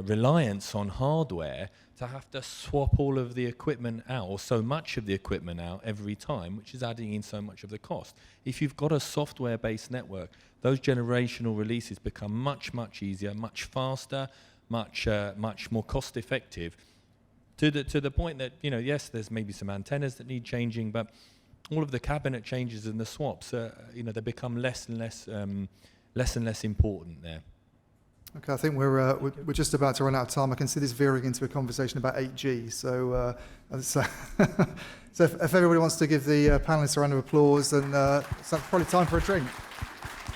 reliance on hardware to have to swap all of the equipment out, or so much of the equipment out every time, which is adding in so much of the cost. If you've got a software-based network, those generational releases become much, much easier, much faster, much more cost-effective, to the point that, yes, there's maybe some antennas that need changing, but all of the cabinet changes and the swaps, they become less and less important there. Okay, I think we're just about to run out of time. I can see this veering into a conversation about 8G. So, so if everybody wants to give the panelists a round of applause, then it's probably time for a drink.